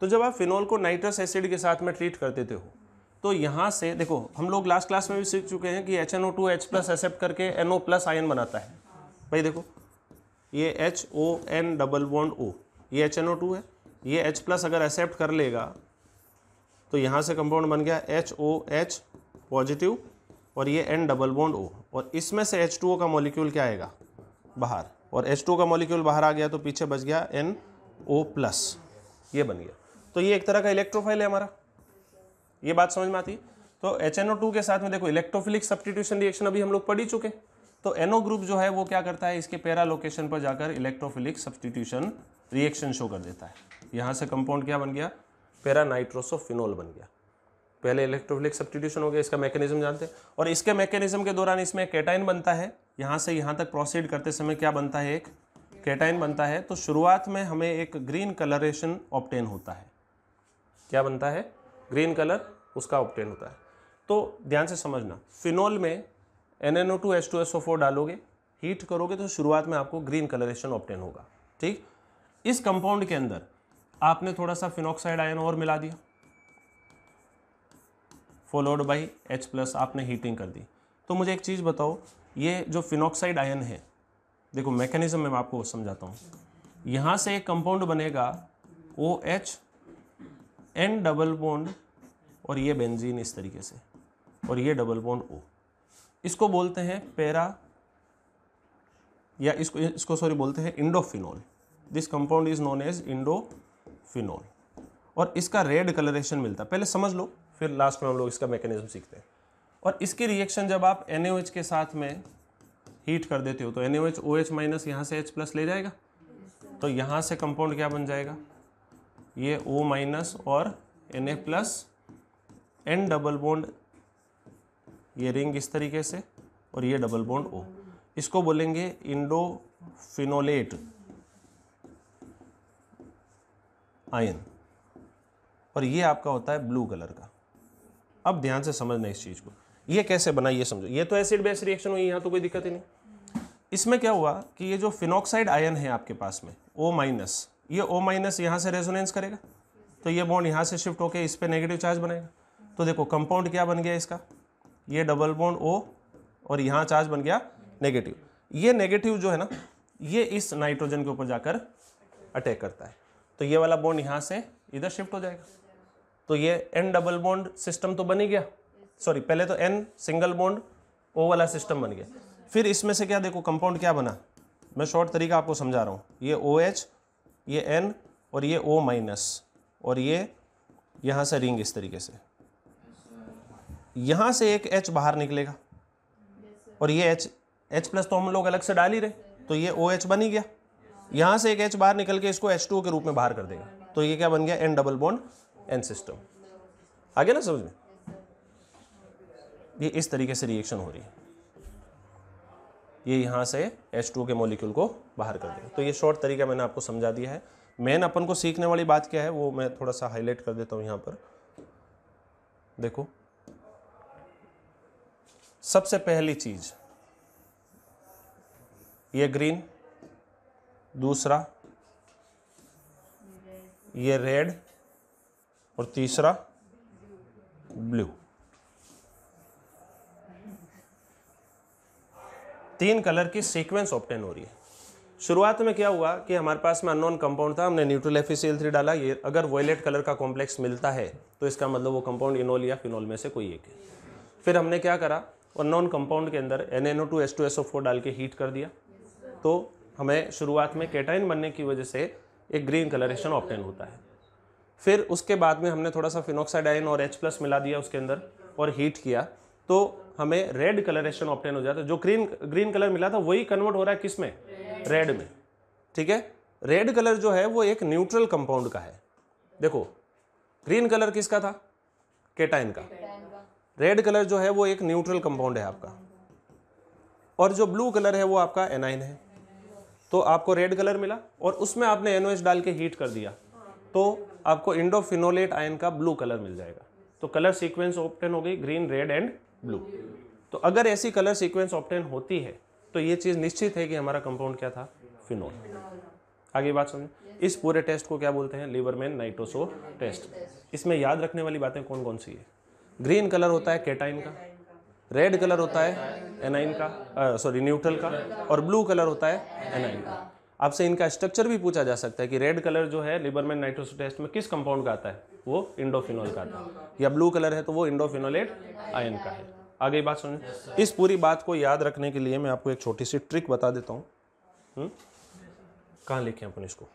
तो जब आप फिनोल को नाइट्रस एसिड के साथ में ट्रीट कर देते हो, तो यहाँ से देखो हम लोग लास्ट क्लास में भी सीख चुके हैं कि HNO2 H+ एक्सेप्ट करके NO+ आयन बनाता है। भाई देखो ये HON डबल बॉन्ड O, ये HNO2 है, ये H+ अगर एक्सेप्ट कर लेगा तो यहाँ से कंपाउंड बन गया HOH पॉजिटिव और ये N डबल बॉन्ड O, और इसमें से H2O का मॉलिक्यूल क्या आएगा बाहर, और H2O का मॉलिक्यूल बाहर आ गया तो पीछे बच गया NO+, ये बन गया। तो ये एक तरह का इलेक्ट्रोफाइल है हमारा, ये बात समझ में आती है। तो HNO2 के साथ में देखो इलेक्ट्रोफिलिक सब्स्टिट्यूशन रिएक्शन अभी हम लोग पढ़ ही चुके। तो NO ग्रुप जो है वो क्या करता है, इसके पैरा लोकेशन पर जाकर इलेक्ट्रोफिलिक सब्स्टिट्यूशन रिएक्शन शो कर देता है। यहाँ से कंपाउंड क्या बन गया, पैरा नाइट्रोसोफिनोल बन गया। पहले इलेक्ट्रोफिलिक सब्स्टिट्यूशन हो गया, इसका मैकेनिज्म जानते हैं, और इसके मैकेनिज्म के दौरान इसमें कैटाइन बनता है। यहाँ से यहाँ तक प्रोसीड करते समय क्या बनता है, एक कैटाइन बनता है। तो शुरुआत में हमें एक ग्रीन कलरेशन ऑब्टेन होता है, क्या बनता है, ग्रीन कलर उसका ऑब्टेन होता है। तो ध्यान से समझना, फिनोल में NaNO2 H2SO4 डालोगे, हीट करोगे तो शुरुआत में आपको ग्रीन कलरेशन ऑब्टेन होगा, ठीक। इस कंपाउंड के अंदर आपने थोड़ा सा फिनॉक्साइड आयन और मिला दिया, फॉलोड बाई H+ आपने हीटिंग कर दी। तो मुझे एक चीज़ बताओ, ये जो फिनॉक्साइड आयन है, देखो मैकेनिज्म में मैं आपको समझाता हूँ। यहाँ से एक कंपाउंड बनेगा OH N डबल बॉन्ड और ये बेंजीन इस तरीके से, और ये डबल बॉन्ड O, इसको बोलते हैं पैरा, या इसको सॉरी बोलते हैं indophenol. This compound is known as indophenol, और इसका रेड कलरेशन मिलता है। पहले समझ लो, फिर लास्ट में हम लोग इसका मैकेनिज्म सीखते हैं। और इसकी रिएक्शन जब आप NaOH के साथ में हीट कर देते हो तो NaOH OH माइनस यहाँ से H प्लस ले जाएगा, तो यहाँ से कंपाउंड क्या बन जाएगा, ये O माइनस और Na plus, N double bond, ये रिंग इस तरीके से, और ये डबल बॉन्ड O, इसको बोलेंगे इंडोफिनोलेट आयन, और ये आपका होता है ब्लू कलर का। अब ध्यान से समझना इस चीज को, ये कैसे बना ये समझो। ये तो एसिड बेस रिएक्शन हुई, यहाँ तो कोई दिक्कत ही नहीं। इसमें क्या हुआ कि ये जो फिनॉक्साइड आयन है आपके पास में O माइनस, ये O माइनस यहाँ से रेजोनेंस करेगा, तो ये बॉन्ड यहाँ से शिफ्ट होकर इस पे नेगेटिव चार्ज बनाएगा। तो देखो कंपाउंड क्या बन गया इसका, ये डबल बॉन्ड O और यहाँ चार्ज बन गया नेगेटिव। ये नेगेटिव जो है ना, ये इस नाइट्रोजन के ऊपर जाकर अटैक करता है, तो ये वाला बॉन्ड यहाँ से इधर शिफ्ट हो जाएगा। तो ये N डबल बॉन्ड सिस्टम तो बन ही गया, सॉरी पहले तो N सिंगल बॉन्ड O वाला सिस्टम बन गया। फिर इसमें से क्या देखो कंपाउंड क्या बना, मैं शॉर्ट तरीका आपको समझा रहा हूँ। ये OH, ये N और ये O माइनस, और ये यहाँ से रिंग इस तरीके से, यहाँ से एक H बाहर निकलेगा, और ये H प्लस तो हम लोग अलग से डाल ही रहे, तो ये OH बन ही गया। यहाँ से एक H बाहर निकल के इसको H2O के रूप में बाहर कर देगा, तो ये क्या बन गया, N double bond N system. आ गया ना समझ में? ये इस तरीके से रिएक्शन हो रही है, ये यहाँ से H2O के मॉलिक्यूल को बाहर कर देगा। तो ये शॉर्ट तरीका मैंने आपको समझा दिया है। मेन अपन को सीखने वाली बात क्या है वो मैं थोड़ा सा हाईलाइट कर देता हूँ यहाँ पर। देखो सबसे पहली चीज ये ग्रीन, दूसरा ये रेड, और तीसरा ब्लू। तीन कलर की सीक्वेंस ऑब्टेन हो रही है। शुरुआत में क्या हुआ कि हमारे पास में अननोन कंपाउंड था, हमने न्यूट्रल FeCl3 डाला। ये अगर वॉयलेट कलर का कॉम्प्लेक्स मिलता है तो इसका मतलब वो कंपाउंड इनोल या फिनोल में से कोई एक है। फिर हमने क्या करा, अननोन कंपाउंड के अंदर NaNO2 H2SO4 डाल के हीट कर दिया, तो हमें शुरुआत में कैटाइन बनने की वजह से एक ग्रीन कलरेशन ऑब्टेन होता है। फिर उसके बाद में हमने थोड़ा सा फिनॉक्साइड आयन और H प्लस मिला दिया उसके अंदर और हीट किया, तो हमें रेड कलरेशन ऑब्टेन हो जाता है। जो ग्रीन कलर मिला था वही कन्वर्ट हो रहा है किस में, रेड में। ठीक है, रेड कलर जो है वो एक न्यूट्रल कंपाउंड का है। देखो ग्रीन कलर किसका था, कैटाइन का। रेड कलर जो है वो एक न्यूट्रल कंपाउंड है आपका, और जो ब्लू कलर है वो आपका एनाइन है। तो आपको रेड कलर मिला और उसमें आपने NaOH डाल के हीट कर दिया, तो आपको इंडोफिनोलेट आयन का ब्लू कलर मिल जाएगा। तो कलर सीक्वेंस ऑब्टेन हो गई ग्रीन, रेड एंड ब्लू। तो अगर ऐसी कलर सीक्वेंस ऑब्टेन होती है तो ये चीज़ निश्चित है कि हमारा कंपाउंड क्या था, फिनोल। आगे बात समझो। इस पूरे टेस्ट को क्या बोलते हैं, लीबरमैन नाइट्रोसो टेस्ट। इसमें याद रखने वाली बातें कौन कौन सी है, ग्रीन कलर होता है कैटाइन का, रेड कलर होता है एनाइन का, सॉरी न्यूट्रल का, और ब्लू कलर होता है एनाइन का। आपसे इनका स्ट्रक्चर भी पूछा जा सकता है कि रेड कलर जो है लीबरमैन नाइट्रोसो टेस्ट में किस कंपाउंड का आता है, वो इंडोफिनोल का आता है, या ब्लू कलर है तो वो इंडोफिनोलेट आयन का है। आगे बात सुनिए। इस पूरी बात को याद रखने के लिए मैं आपको एक छोटी सी ट्रिक बता देता हूँ। कहाँ लिखें अपन इसको,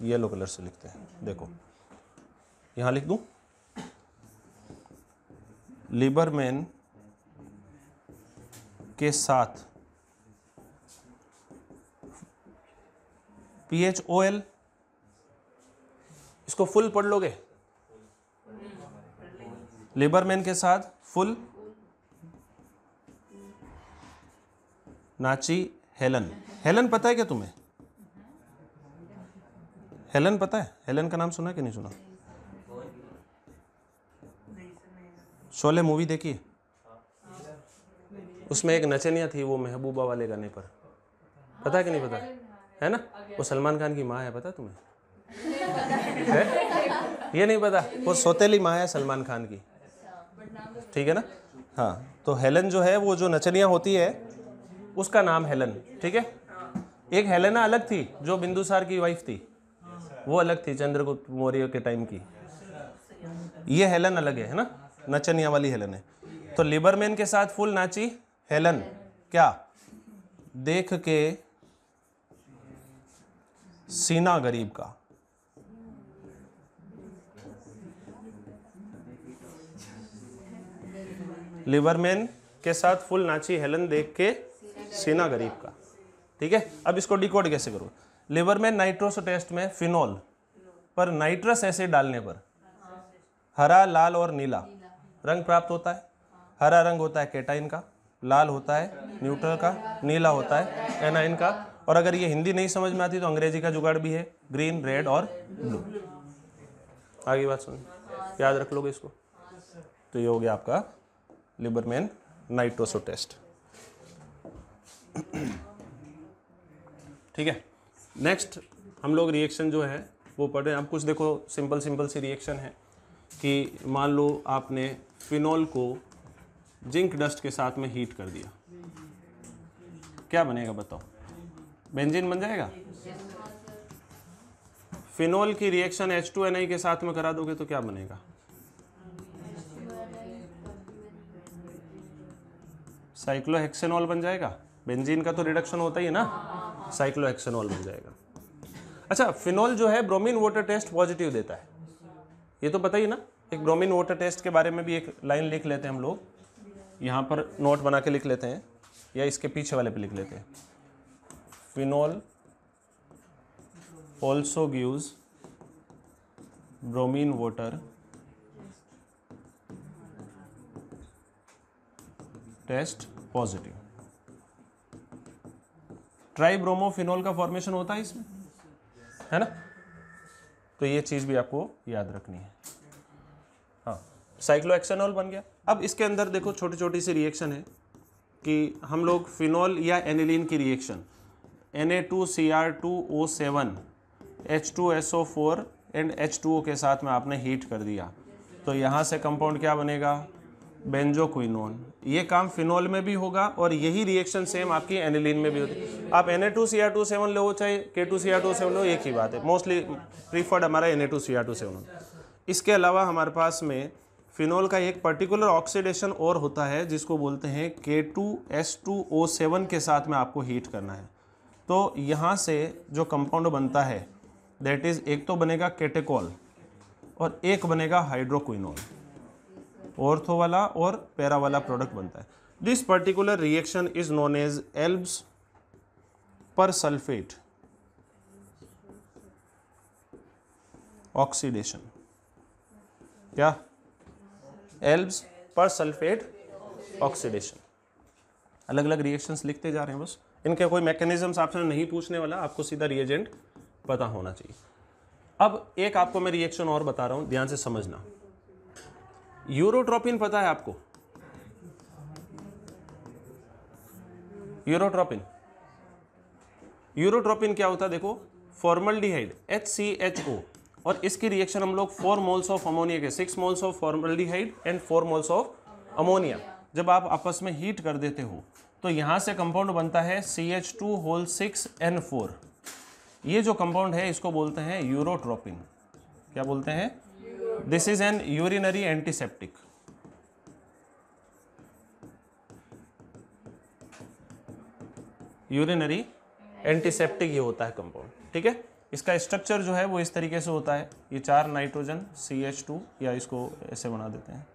येलो कलर से लिखते हैं। देखो यहाँ लिख दूं, लीबरमैन के साथ PHOL, इसको फुल पढ़ लोगे, लीबरमैन के साथ फुल नाची हेलन। हेलन पता है क्या तुम्हें, हेलन पता है, हेलन का नाम सुना कि नहीं सुना? शोले मूवी देखी, उसमें एक नचनिया थी वो महबूबा वाले गाने पर, पता है कि नहीं पता है ना? वो सलमान खान की माँ है, पता तुम्हें? है? ये नहीं पता, वो सौतेली माँ है सलमान खान की, ठीक है ना? हाँ, तो हेलन जो है वो जो नचनिया होती है उसका नाम हेलन, ठीक है? एक हेलेना अलग थी जो बिंदुसार की वाइफ थी, वो अलग थी चंद्रगुप्त मौर्य के टाइम की। ये हेलन अलग है ना, नचनिया वाली हेलन है। तो लीबरमैन के साथ फुल नाची हेलन, क्या देख के सीना गरीब का। लिबरमैन के साथ फुल नाची हेलन देख के सीना गरीब का। ठीक है, अब इसको डिकोड कैसे करो। लिबरमैन नाइट्रोसो टेस्ट में फिनोल पर नाइट्रस एसिड डालने पर हरा, लाल और नीला रंग प्राप्त होता है। हरा रंग होता है केटाइन का, लाल होता है न्यूट्रल का, नीला होता है एनाइन का, और अगर ये हिंदी नहीं समझ में आती तो अंग्रेजी का जुगाड़ भी है, ग्रीन, रेड और ब्लू। आगे बात सुन, याद रख लोगे इसको। तो ये हो गया आपका लिबरमैन नाइट्रोसो टेस्ट। ठीक है, नेक्स्ट हम लोग रिएक्शन जो है वो पढ़ रहे हैं। अब कुछ देखो सिंपल सी रिएक्शन है कि मान लो आपने फिनोल को जिंक डस्ट के साथ में हीट कर दिया, क्या बनेगा बताओ? बेंजीन बन जाएगा। फिनोल की रिएक्शन H2Na के साथ में करा दोगे तो क्या बनेगा? साइक्लोहेक्सेनॉल बन जाएगा। बेंजीन का तो रिडक्शन होता ही है ना, साइक्लोहेक्सेनॉल बन जाएगा। अच्छा, फिनोल जो है ब्रोमीन वाटर टेस्ट पॉजिटिव देता है, ये तो पता ही ना। एक ब्रोमीन वाटर टेस्ट के बारे में भी एक लाइन लिख लेते हैं हम लोग, यहाँ पर नोट बना के लिख लेते हैं या इसके पीछे वाले पे लिख लेते हैं। Phenol also gives bromine water test positive. Tribromophenol का फॉर्मेशन होता है इसमें, है ना। तो ये चीज भी आपको याद रखनी है। हाँ, साइक्लोहेक्सेनॉल बन गया। अब इसके अंदर देखो छोटी छोटी सी रिएक्शन है कि हम लोग फिनोल या एनिलीन की reaction Na2Cr2O7 H2SO4 and H2O के साथ में आपने हीट कर दिया, तो यहाँ से कंपाउंड क्या बनेगा? बेंजोक्विनोन। ये काम फिनोल में भी होगा और यही रिएक्शन सेम आपकी एनिलीन में भी होती है। आप Na2Cr2O7 लो चाहे K2Cr2O7 लो, एक ही बात है। मोस्टली प्रीफर्ड हमारा Na2Cr2O7। इसके अलावा हमारे पास में फिनोल का एक पर्टिकुलर ऑक्सीडेशन और होता है जिसको बोलते हैं K2S2O7 के साथ में आपको हीट करना है। तो यहाँ से जो कंपाउंड बनता है दैट इज, एक तो बनेगा केटेकॉल और एक बनेगा हाइड्रोक्विनोल। ऑर्थो वाला और पैरा वाला प्रोडक्ट बनता है। This particular reaction is known as Elbs persulphate oxidation. क्या? एल्ब्स पर सल्फेट ऑक्सीडेशन। अलग अलग रिएक्शंस लिखते जा रहे हैं बस, इनके कोई मैकेनिज्म्स आपसे नहीं पूछने वाला, आपको सीधा रिएजेंट पता होना चाहिए। अब एक आपको मैं रिएक्शन और बता रहा हूं, ध्यान से समझना। यूरोट्रोपिन पता है आपको? यूरोट्रोपिन क्या होता है? देखो, फॉर्मल्डिहाइड HCHO, और इसकी रिएक्शन हम लोग 4 मोल्स ऑफ अमोनिया के 6 moles of formaldehyde and 4 moles of ammonia जब आप आपस में हीट कर देते हो तो यहां से कंपाउंड बनता है CH2 6N4। ये जो कंपाउंड है इसको बोलते हैं यूरोट्रोपिन। क्या बोलते हैं? This is an urinary antiseptic. Urinary antiseptic ये होता है कंपाउंड। ठीक है, इसका स्ट्रक्चर जो है वो इस तरीके से होता है। ये 4 नाइट्रोजन CH2, या इसको ऐसे बना देते हैं।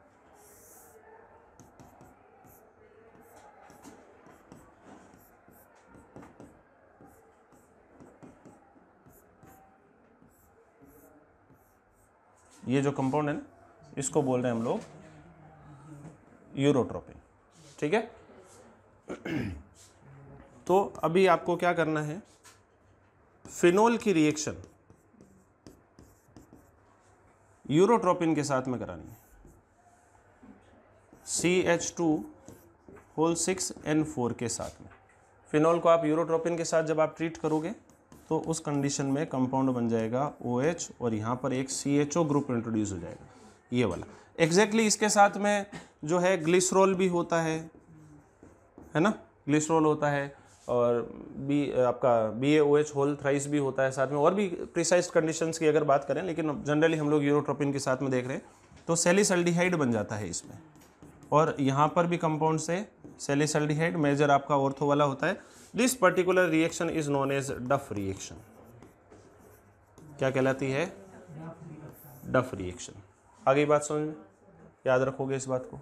ये जो कंपाउंड है ना, इसको बोल रहे हैं हम लोग यूरोट्रोपिन। ठीक है, तो अभी आपको क्या करना है, फिनोल की रिएक्शन यूरोट्रोपिन के साथ में करानी है। CH2 6N4 के साथ में फिनोल को आप यूरोट्रोपिन के साथ जब आप ट्रीट करोगे तो उस कंडीशन में कंपाउंड बन जाएगा OH और यहाँ पर एक CHO ग्रुप इंट्रोड्यूस हो जाएगा, ये वाला। एग्जैक्टली इसके साथ में जो है ग्लिसरॉल भी होता है ना, ग्लिसरॉल होता है, और आपका BaOH होल थ्राइस भी होता है साथ में, और भी प्रिसाइज कंडीशंस की अगर बात करें, लेकिन जनरली हम लोग यूरोट्रोपिन के साथ में देख रहे हैं। तो सैलिसल्डिहाइड बन जाता है इसमें, और यहाँ पर भी कंपाउंड से सैलिसल्डिहाइड मेजर आपका ऑर्थो वाला होता है। This particular reaction is known as Duff reaction. क्या कहलाती है? डफ रिएक्शन। आगे बात समझ में, याद रखोगे इस बात को।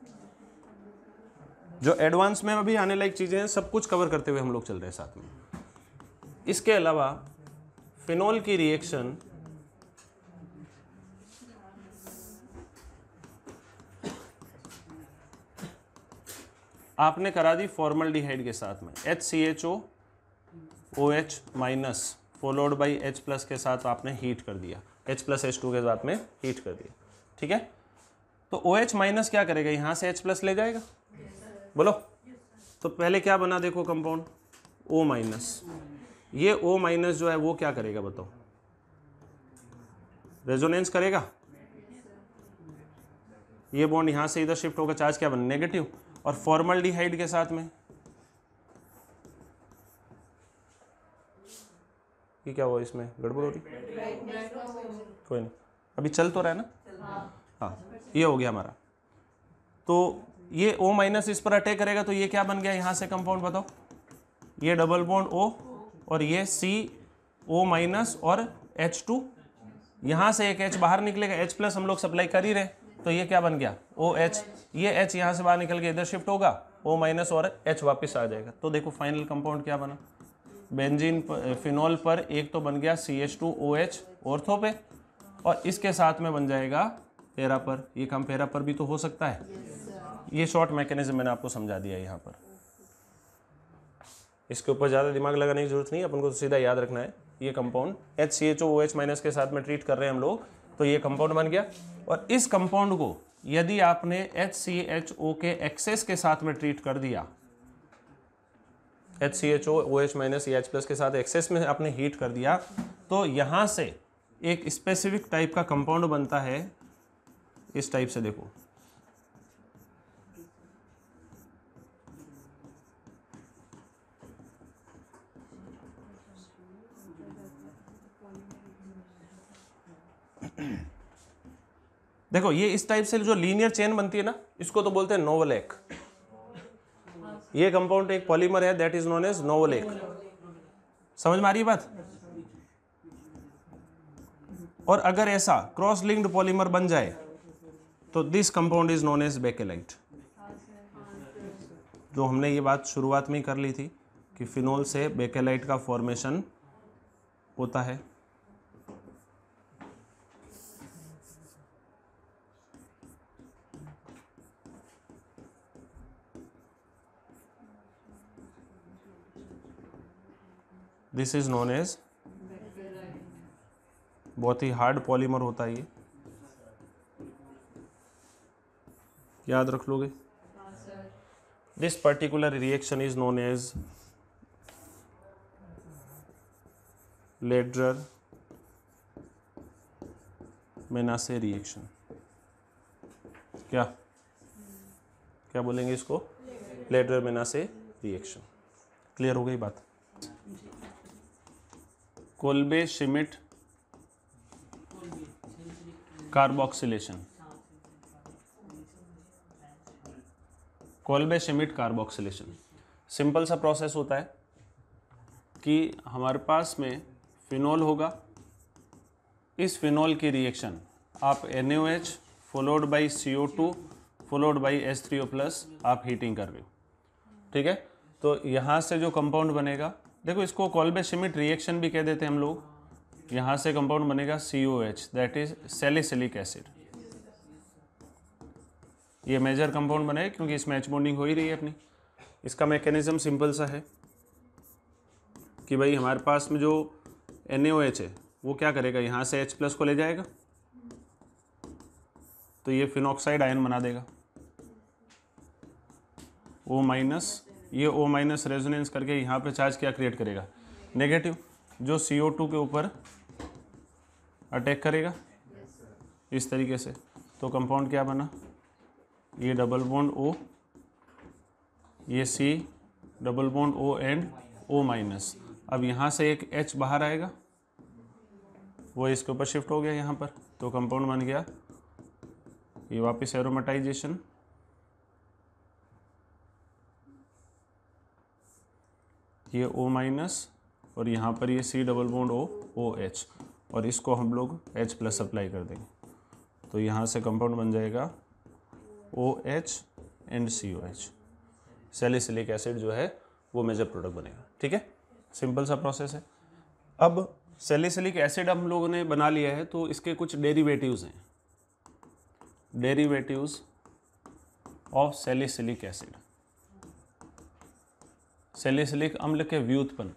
जो एडवांस में अभी आने लायक चीज़ें हैं सब कुछ कवर करते हुए हम लोग चल रहे हैं साथ में। इसके अलावा फिनोल की रिएक्शन आपने करा दी फॉर्मल्डिहाइड के साथ में, HCHO OH minus followed by H plus के साथ आपने हीट कर दिया, H प्लस H2 के साथ में हीट कर दिया, ठीक है। तो OH माइनस क्या करेगा, यहाँ से H प्लस ले जाएगा, बोलो। तो पहले क्या बना देखो कंपाउंड, O माइनस। ये O माइनस जो है वो क्या करेगा बताओ, रेजोनेंस करेगा। ये बॉन्ड यहाँ से इधर शिफ्ट होगा, चार्ज क्या बना, नेगेटिव। और फॉर्मल्डिहाइड के साथ में ये क्या हुआ, इसमें गड़बड़ हो रही, कोई नहीं, अभी चल तो रहा है ना। हाँ, ये हो गया हमारा। तो ये O माइनस इस पर अटैक करेगा, तो ये क्या बन गया यहाँ से कंपाउंड बताओ, ये डबल बॉन्ड O और ये CO माइनस और H2, यहाँ से एक H बाहर निकलेगा, H प्लस हम लोग सप्लाई कर ही रहे, तो ये क्या बन गया OH। ये H यहाँ से बाहर निकल के इधर शिफ्ट होगा, O माइनस और H वापस आ जाएगा। तो देखो फाइनल कंपाउंड क्या बना, बेंजीन फिनोल पर एक तो बन गया CH2OH ऑर्थो पे, और इसके साथ में बन जाएगा पैरा पर। ये काम पैरा पर भी तो हो सकता है। ये शॉर्ट मैकेनिज्म मैंने आपको समझा दिया यहाँ पर, इसके ऊपर ज़्यादा दिमाग लगाने की जरूरत नहीं, अपन को तो सीधा याद रखना है। ये कंपाउंड HCHOOH माइनस के साथ में ट्रीट कर रहे हैं हम लोग, तो ये कंपाउंड बन गया। और इस कंपाउंड को यदि आपने HCHO के एक्सेस के साथ में ट्रीट कर दिया, HCHOOH माइनस या H प्लस के साथ एक्सेस में आपने हीट कर दिया, तो यहाँ से एक स्पेसिफिक टाइप का कंपाउंड बनता है, इस टाइप से देखो। देखो ये इस टाइप से जो लीनियर चेन बनती है ना, इसको तो बोलते हैं नोवलेक। ये कंपाउंड एक पॉलीमर है, दैट इज नोन एज नोवलेक। समझ में आ रही है बात। और अगर ऐसा क्रॉस लिंक्ड पॉलीमर बन जाए तो this compound is known as Bakelite. जो हमने ये बात शुरुआत में ही कर ली थी कि फिनोल से बेकेलाइट का फॉर्मेशन होता है। दिस इज नोन एज, बहुत ही हार्ड पॉलीमर होता है ये, याद रख लोगे। This particular reaction is known as Lederer Manasse reaction. क्या क्या बोलेंगे इसको, लेड्रर मेनासे रिएक्शन। क्लियर हो गई बात। Kolbe Schmidt carboxylation, Kolbe Schmidt carboxylation simple सा प्रोसेस होता है कि हमारे पास में फिनोल होगा, इस फिनोल की रिएक्शन आप NaOH followed by CO2 followed by H3O plus आप हीटिंग कर रहे हो, ठीक है। तो यहाँ से जो कंपाउंड बनेगा, देखो इसको कोल्बे श्मिट रिएक्शन भी कह देते हैं हम लोग। यहाँ से कंपाउंड बनेगा COH, that is salicylic acid. ये मेजर कंपाउंड बने क्योंकि इसमें H बॉन्डिंग हो ही रही है अपनी। इसका मैकेनिज्म सिंपल सा है कि भाई हमारे पास में जो NaOH है वो क्या करेगा, यहाँ से H प्लस को ले जाएगा, तो ये फिनॉक्साइड आयन बना देगा O माइनस। ये O माइनस रेजोनेंस करके यहाँ पे चार्ज क्या क्रिएट करेगा, नेगेटिव, जो CO2 के ऊपर अटैक करेगा इस तरीके से। तो कंपाउंड क्या बना, ये डबल बॉन्ड O, ये C double bond O and O minus. अब यहाँ से एक H बाहर आएगा, वो इसके ऊपर शिफ्ट हो गया यहाँ पर, तो कंपाउंड बन गया ये वापस एरोमेटाइजेशन, ये O माइनस और यहाँ पर ये C double bond O OH, और इसको हम लोग H प्लस अप्लाई कर देंगे, तो यहाँ से कंपाउंड बन जाएगा OH and COH। Salicylic acid जो है वो मेजर प्रोडक्ट बनेगा। ठीक है, सिंपल सा प्रोसेस है। अब सैलिसिलिक एसिड हम लोगों ने बना लिया है, तो इसके कुछ डेरिवेटिव्स हैं, derivatives of salicylic acid. Salicylic अम्ल के व्युत्पन्न,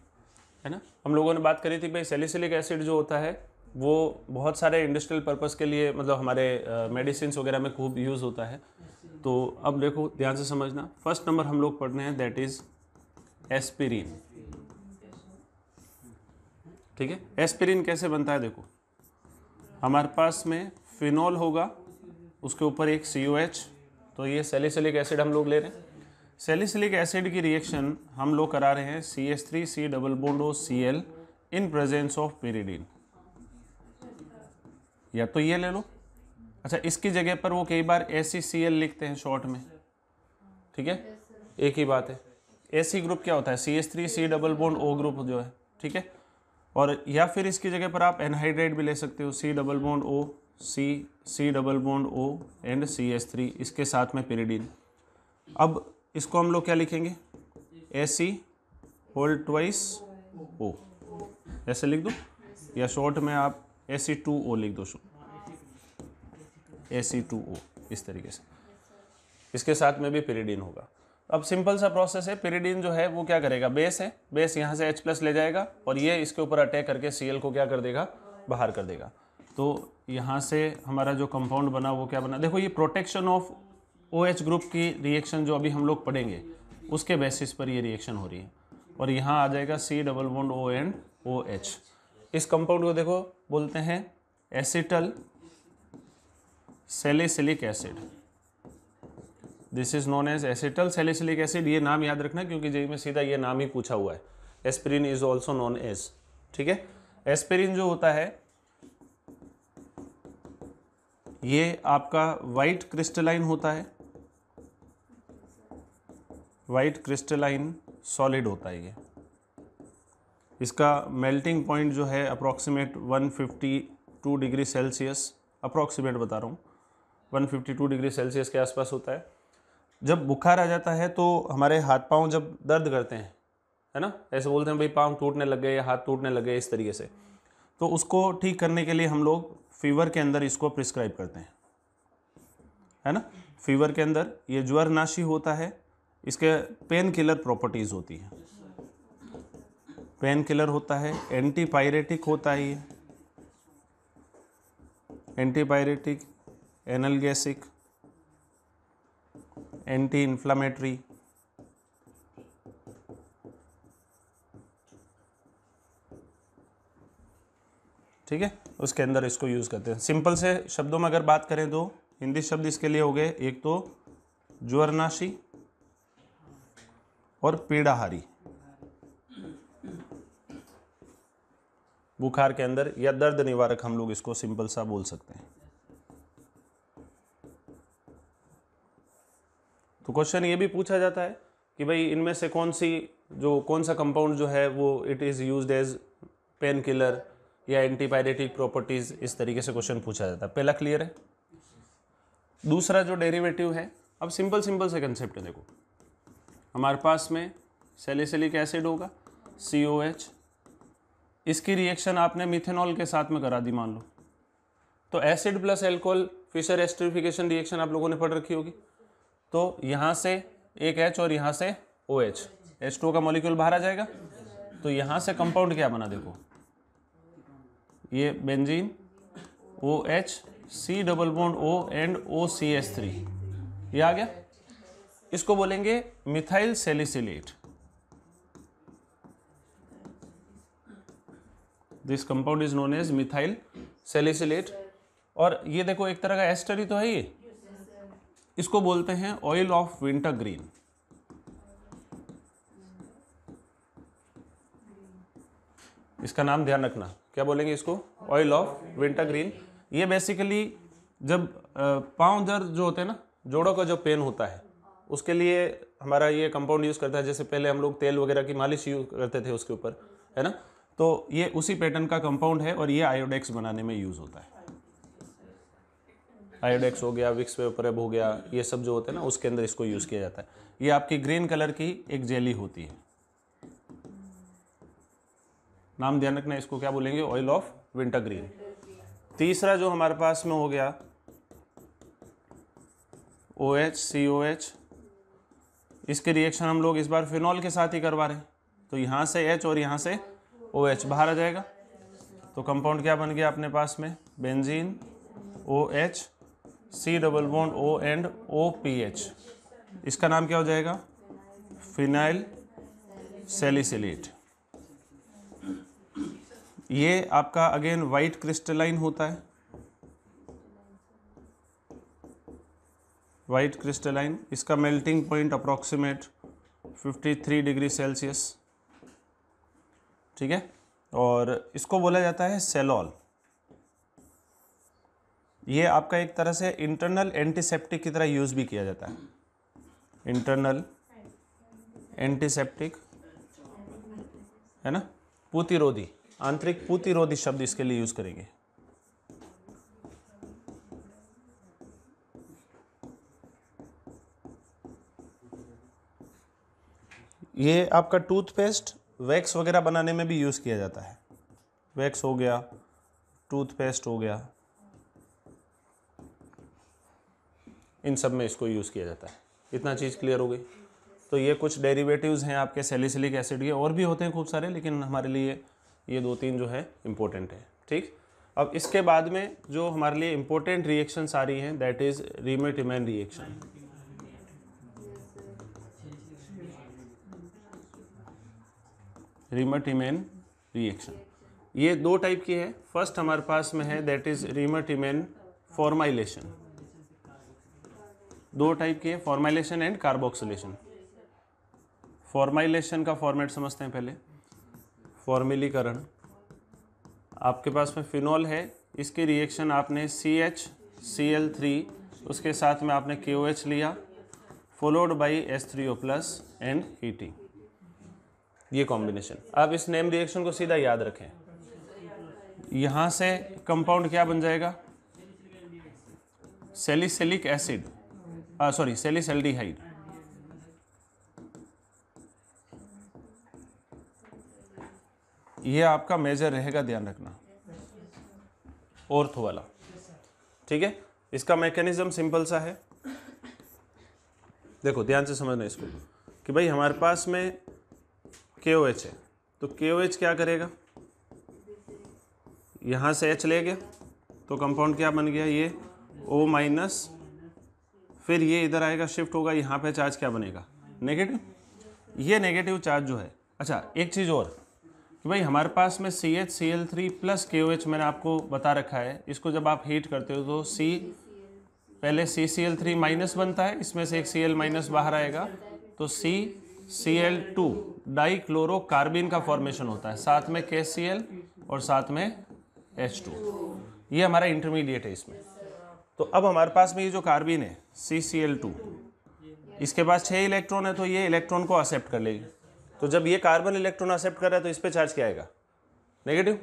है ना। हम लोगों ने बात करी थी भाई सैलिसिलिक एसिड जो होता है वो बहुत सारे इंडस्ट्रियल पर्पस के लिए, मतलब हमारे मेडिसिन वगैरह में खूब यूज़ होता है। तो अब देखो ध्यान से समझना, फर्स्ट नंबर हम लोग पढ़ रहे हैं, दैट इज एस्पिरिन। ठीक है, एस्पिरिन कैसे बनता है, देखो हमारे पास में फिनॉल होगा, उसके ऊपर एक COH, तो ये सैलिसिलिक एसिड हम लोग ले रहे हैं। सैलिसिलिक एसिड की रिएक्शन हम लोग करा रहे हैं CH3C double bond OCl in presence of pyridine, या तो ये ले लो। अच्छा, इसकी जगह पर वो कई बार ACCl लिखते हैं शॉर्ट में। ठीक है, एक ही बात है। AC ग्रुप क्या होता है, CH3C double bond O group जो है। ठीक है, और या फिर इसकी जगह पर आप एनहाइड्राइड भी ले सकते हो, C double bond O, C double bond O and CH3, इसके साथ में पिरिडीन। अब इसको हम लोग क्या लिखेंगे, AC होल ट्वाइस O, ऐसे लिख दो, या शॉर्ट में आप AC2O लिख दो, AC2O, इस तरीके से। इसके साथ में भी पिरिडीन होगा। अब सिंपल सा प्रोसेस है, पिरिडीन जो है वो क्या करेगा, बेस है, बेस यहाँ से H+ ले जाएगा और ये इसके ऊपर अटैक करके Cl को क्या कर देगा, बाहर कर देगा। तो यहाँ से हमारा जो कंपाउंड बना वो क्या बना, देखो ये प्रोटेक्शन ऑफ OH ग्रुप की रिएक्शन जो अभी हम लोग पढ़ेंगे उसके बेसिस पर ये रिएक्शन हो रही है, और यहाँ आ जाएगा C double bond O and OH। इस कंपाउंड को देखो बोलते हैं acetyl salicylic acid, this is known as acetyl salicylic acid. ये नाम याद रखना क्योंकि जेईई में सीधा ये नाम ही पूछा हुआ है। Aspirin is also known as, ठीक है। एस्पिरिन जो होता है ये आपका वाइट क्रिस्टलाइन होता है, वाइट क्रिस्टलाइन सॉलिड होता है ये। इसका मेल्टिंग पॉइंट जो है अप्रॉक्सीमेट 152 डिग्री सेल्सियस, अप्रॉक्सीमेट बता रहा हूँ, 152 डिग्री सेल्सियस के आसपास होता है। जब बुखार आ जाता है तो हमारे हाथ पांव जब दर्द करते हैं, है ना, ऐसे बोलते हैं भाई पांव टूटने लग गए या हाथ टूटने लग गए, इस तरीके से, तो उसको ठीक करने के लिए हम लोग फीवर के अंदर इसको प्रिस्क्राइब करते हैं, है ना। फीवर के अंदर ये ज्वरनाशी होता है, इसके पेन किलर प्रॉपर्टीज़ होती है, पेन किलर होता है, एंटीपायरेटिक होता है, ये एंटीपायरेटिक, एनाल्गेसिक, एंटी इन्फ्लामेटरी, ठीक है। उसके अंदर इसको यूज़ करते हैं। सिंपल से शब्दों में अगर बात करें तो हिंदी शब्द इसके लिए हो गए, एक तो ज्वरनाशी और पीड़ाहारी, बुखार के अंदर, या दर्द निवारक हम लोग इसको सिंपल सा बोल सकते हैं। तो क्वेश्चन ये भी पूछा जाता है कि भाई इनमें से कौन सा कंपाउंड जो है वो it is used as pain killer या एंटीपायरेटिक प्रॉपर्टीज, इस तरीके से क्वेश्चन पूछा जाता है। पहला क्लियर है। दूसरा जो डेरिवेटिव है, अब सिंपल से कंसेप्ट है। देखो हमारे पास में सैलिसिलिक एसिड होगा COH, इसकी रिएक्शन आपने मिथेनॉल के साथ में करा दी मान लो, तो acid plus alcohol Fischer esterification reaction आप लोगों ने पढ़ रखी होगी। तो यहाँ से एक H और यहाँ से OH, H2O का मॉलिक्यूल बाहर आ जाएगा, तो यहाँ से कंपाउंड क्या बना, देखो ये benzene OH, C double bond O and OCH3, ये आ गया। इसको बोलेंगे methyl salicylate. This compound is known as methyl salicylate. और ये देखो एक तरह का एस्टर ही तो है ये, इसको बोलते हैं ऑयल ऑफ विंटर ग्रीन। इसका नाम ध्यान रखना, क्या बोलेंगे इसको, ऑयल ऑफ विंटर ग्रीन। ये बेसिकली जब पांव दर्द जो होते हैं ना, जोड़ों का जो पेन होता है, उसके लिए हमारा ये कंपाउंड यूज़ करता है। जैसे पहले हम लोग तेल वगैरह की मालिश यूज करते थे उसके ऊपर, है ना, तो ये उसी पैटर्न का कंपाउंड है और ये आयोडेक्स बनाने में यूज़ होता है। आयोडेक्स हो गया, विक्स वेपोरेब हो गया, ये सब जो होते हैं ना उसके अंदर इसको यूज़ किया जाता है। ये आपकी ग्रीन कलर की एक जेली होती है, नाम ध्यान रखना, इसको क्या बोलेंगे, ऑयल ऑफ विंटरग्रीन। तीसरा जो हमारे पास में हो गया OH COH, इसके रिएक्शन हम लोग इस बार फिनॉल के साथ ही करवा रहे हैं, तो यहाँ से H और यहाँ से OH बाहर आ जाएगा, तो कंपाउंड क्या बन गया अपने पास में, benzene OH C double bond O and OPH, इसका नाम क्या हो जाएगा, फिनाइल सैलिसिलेट। ये आपका अगेन वाइट क्रिस्टलाइन होता है, वाइट क्रिस्टलाइन, इसका melting point approximate 53 degree Celsius, ठीक है, और इसको बोला जाता है सेलॉल। ये आपका एक तरह से इंटरनल एंटीसेप्टिक की तरह यूज़ भी किया जाता है, इंटरनल एंटीसेप्टिक है ना, पूतिरोधी, आंतरिक पूतिरोधी शब्द इसके लिए यूज़ करेंगे। ये आपका टूथपेस्ट वैक्स वगैरह बनाने में भी यूज़ किया जाता है, वैक्स हो गया, टूथपेस्ट हो गया, इन सब में इसको यूज़ किया जाता है। इतना चीज़ क्लियर हो गई। तो ये कुछ डेरिवेटिव्स हैं आपके सैलिसिलिक एसिड के, और भी होते हैं खूब सारे, लेकिन हमारे लिए ये 2-3 जो है इम्पोर्टेंट है, ठीक। अब इसके बाद में जो हमारे लिए इम्पोर्टेंट रिएक्शंस आ रही हैं, दैट इज़ रीमेटिमेन रिएक्शन। रीमेटिमेन रिएक्शन ये 2 टाइप की है। फर्स्ट हमारे पास में है दैट इज रीमेटिमेन फॉर्माइलेशन। 2 टाइप की है, फॉर्माइलेशन एंड कार्बोक्सिलेशन। फॉर्माइलेशन का फॉर्मेट समझते हैं पहले। फॉर्मिलीकरण, आपके पास में फिनॉल है, इसकी रिएक्शन आपने CHCl3 उसके साथ में आपने KOH लिया, followed by H3O+ and heating, ये कॉम्बिनेशन। आप इस नेम रिएक्शन को सीधा याद रखें। यहाँ से कंपाउंड क्या बन जाएगा, सैलिसिलिक एसिड, सॉरी सैलिसल्डिहाइड। ये आपका मेजर रहेगा, ध्यान रखना, ऑर्थो वाला, ठीक है। इसका मैकेनिज्म सिंपल सा है, देखो ध्यान से समझना इसको कि भाई हमारे पास में KOH है, तो KOH क्या करेगा, यहाँ से H ले गया तो कंपाउंड क्या बन गया, ये O-, फिर ये इधर आएगा, शिफ्ट होगा, यहाँ पे चार्ज क्या बनेगा, नेगेटिव। ये नेगेटिव चार्ज जो है, अच्छा एक चीज़ और कि भाई हमारे पास में CHCl3 प्लस KOH मैंने आपको बता रखा है, इसको जब आप हीट करते हो तो पहले CCl3 माइनस बनता है, इसमें से एक Cl माइनस बाहर आएगा, तो CCl2 डाइक्लोरोकार्बिन का फॉर्मेशन होता है, साथ में KCl और साथ में H2, ये हमारा इंटरमीडिएट है इसमें। तो अब हमारे पास में ये जो कार्बिन है CCl2, इसके पास 6 इलेक्ट्रॉन है, तो ये इलेक्ट्रॉन को एक्सेप्ट कर लेगी। तो जब ये कार्बन इलेक्ट्रॉन एक्सेप्ट कर रहा है तो इस पे चार्ज क्या आएगा, नेगेटिव।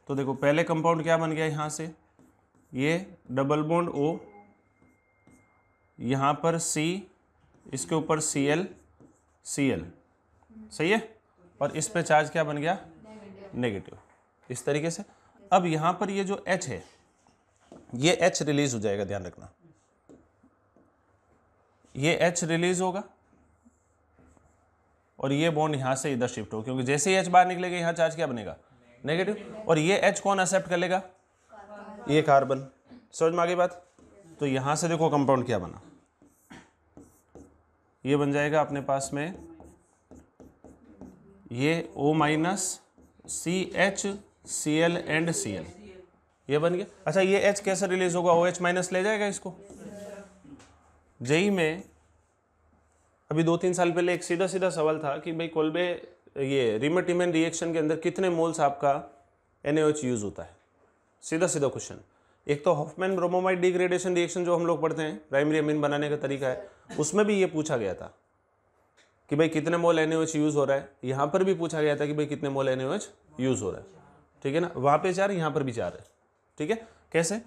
तो देखो पहले कंपाउंड क्या बन गया, यहाँ से ये डबल बॉन्ड O, यहाँ पर C, इसके ऊपर Cl, सही है, और इस पे चार्ज क्या बन गया, नेगेटिव, इस तरीके से। अब यहाँ पर ये जो H है, ये H रिलीज हो जाएगा, ध्यान रखना, ये H रिलीज होगा और ये बॉन्ड यहाँ से इधर शिफ्ट हो, क्योंकि जैसे ही H बाहर निकलेगा यहाँ चार्ज क्या बनेगा, नेगेटिव, और ये H कौन एक्सेप्ट कर लेगा, ये कार्बन। समझ में आ गई बात। तो यहाँ से देखो कंपाउंड क्या बना, ये बन जाएगा अपने पास में ये O-, CH, Cl and Cl, ये बन गया। अच्छा ये H कैसे रिलीज होगा, OH- ले जाएगा इसको। जेई में अभी 2-3 साल पहले एक सीधा सीधा सवाल था कि भाई कोल्बे ये रीमेटिमेन रिएक्शन के अंदर कितने मोल्स आपका NaOH यूज होता है, सीधा सीधा क्वेश्चन। एक तो हॉफमैन ब्रोमोमाइड डिग्रेडेशन रिएक्शन जो हम लोग पढ़ते हैं, प्राइमरी अमीन बनाने का तरीका है, उसमें भी ये पूछा गया था कि भाई कितने मोल NaOH यूज हो रहा है। यहाँ पर भी पूछा गया था कि भाई कितने मोल NaOH यूज हो रहा है, ठीक है ना। वहाँ पे 4, यहाँ पर भी 4 है, ठीक है। कैसे,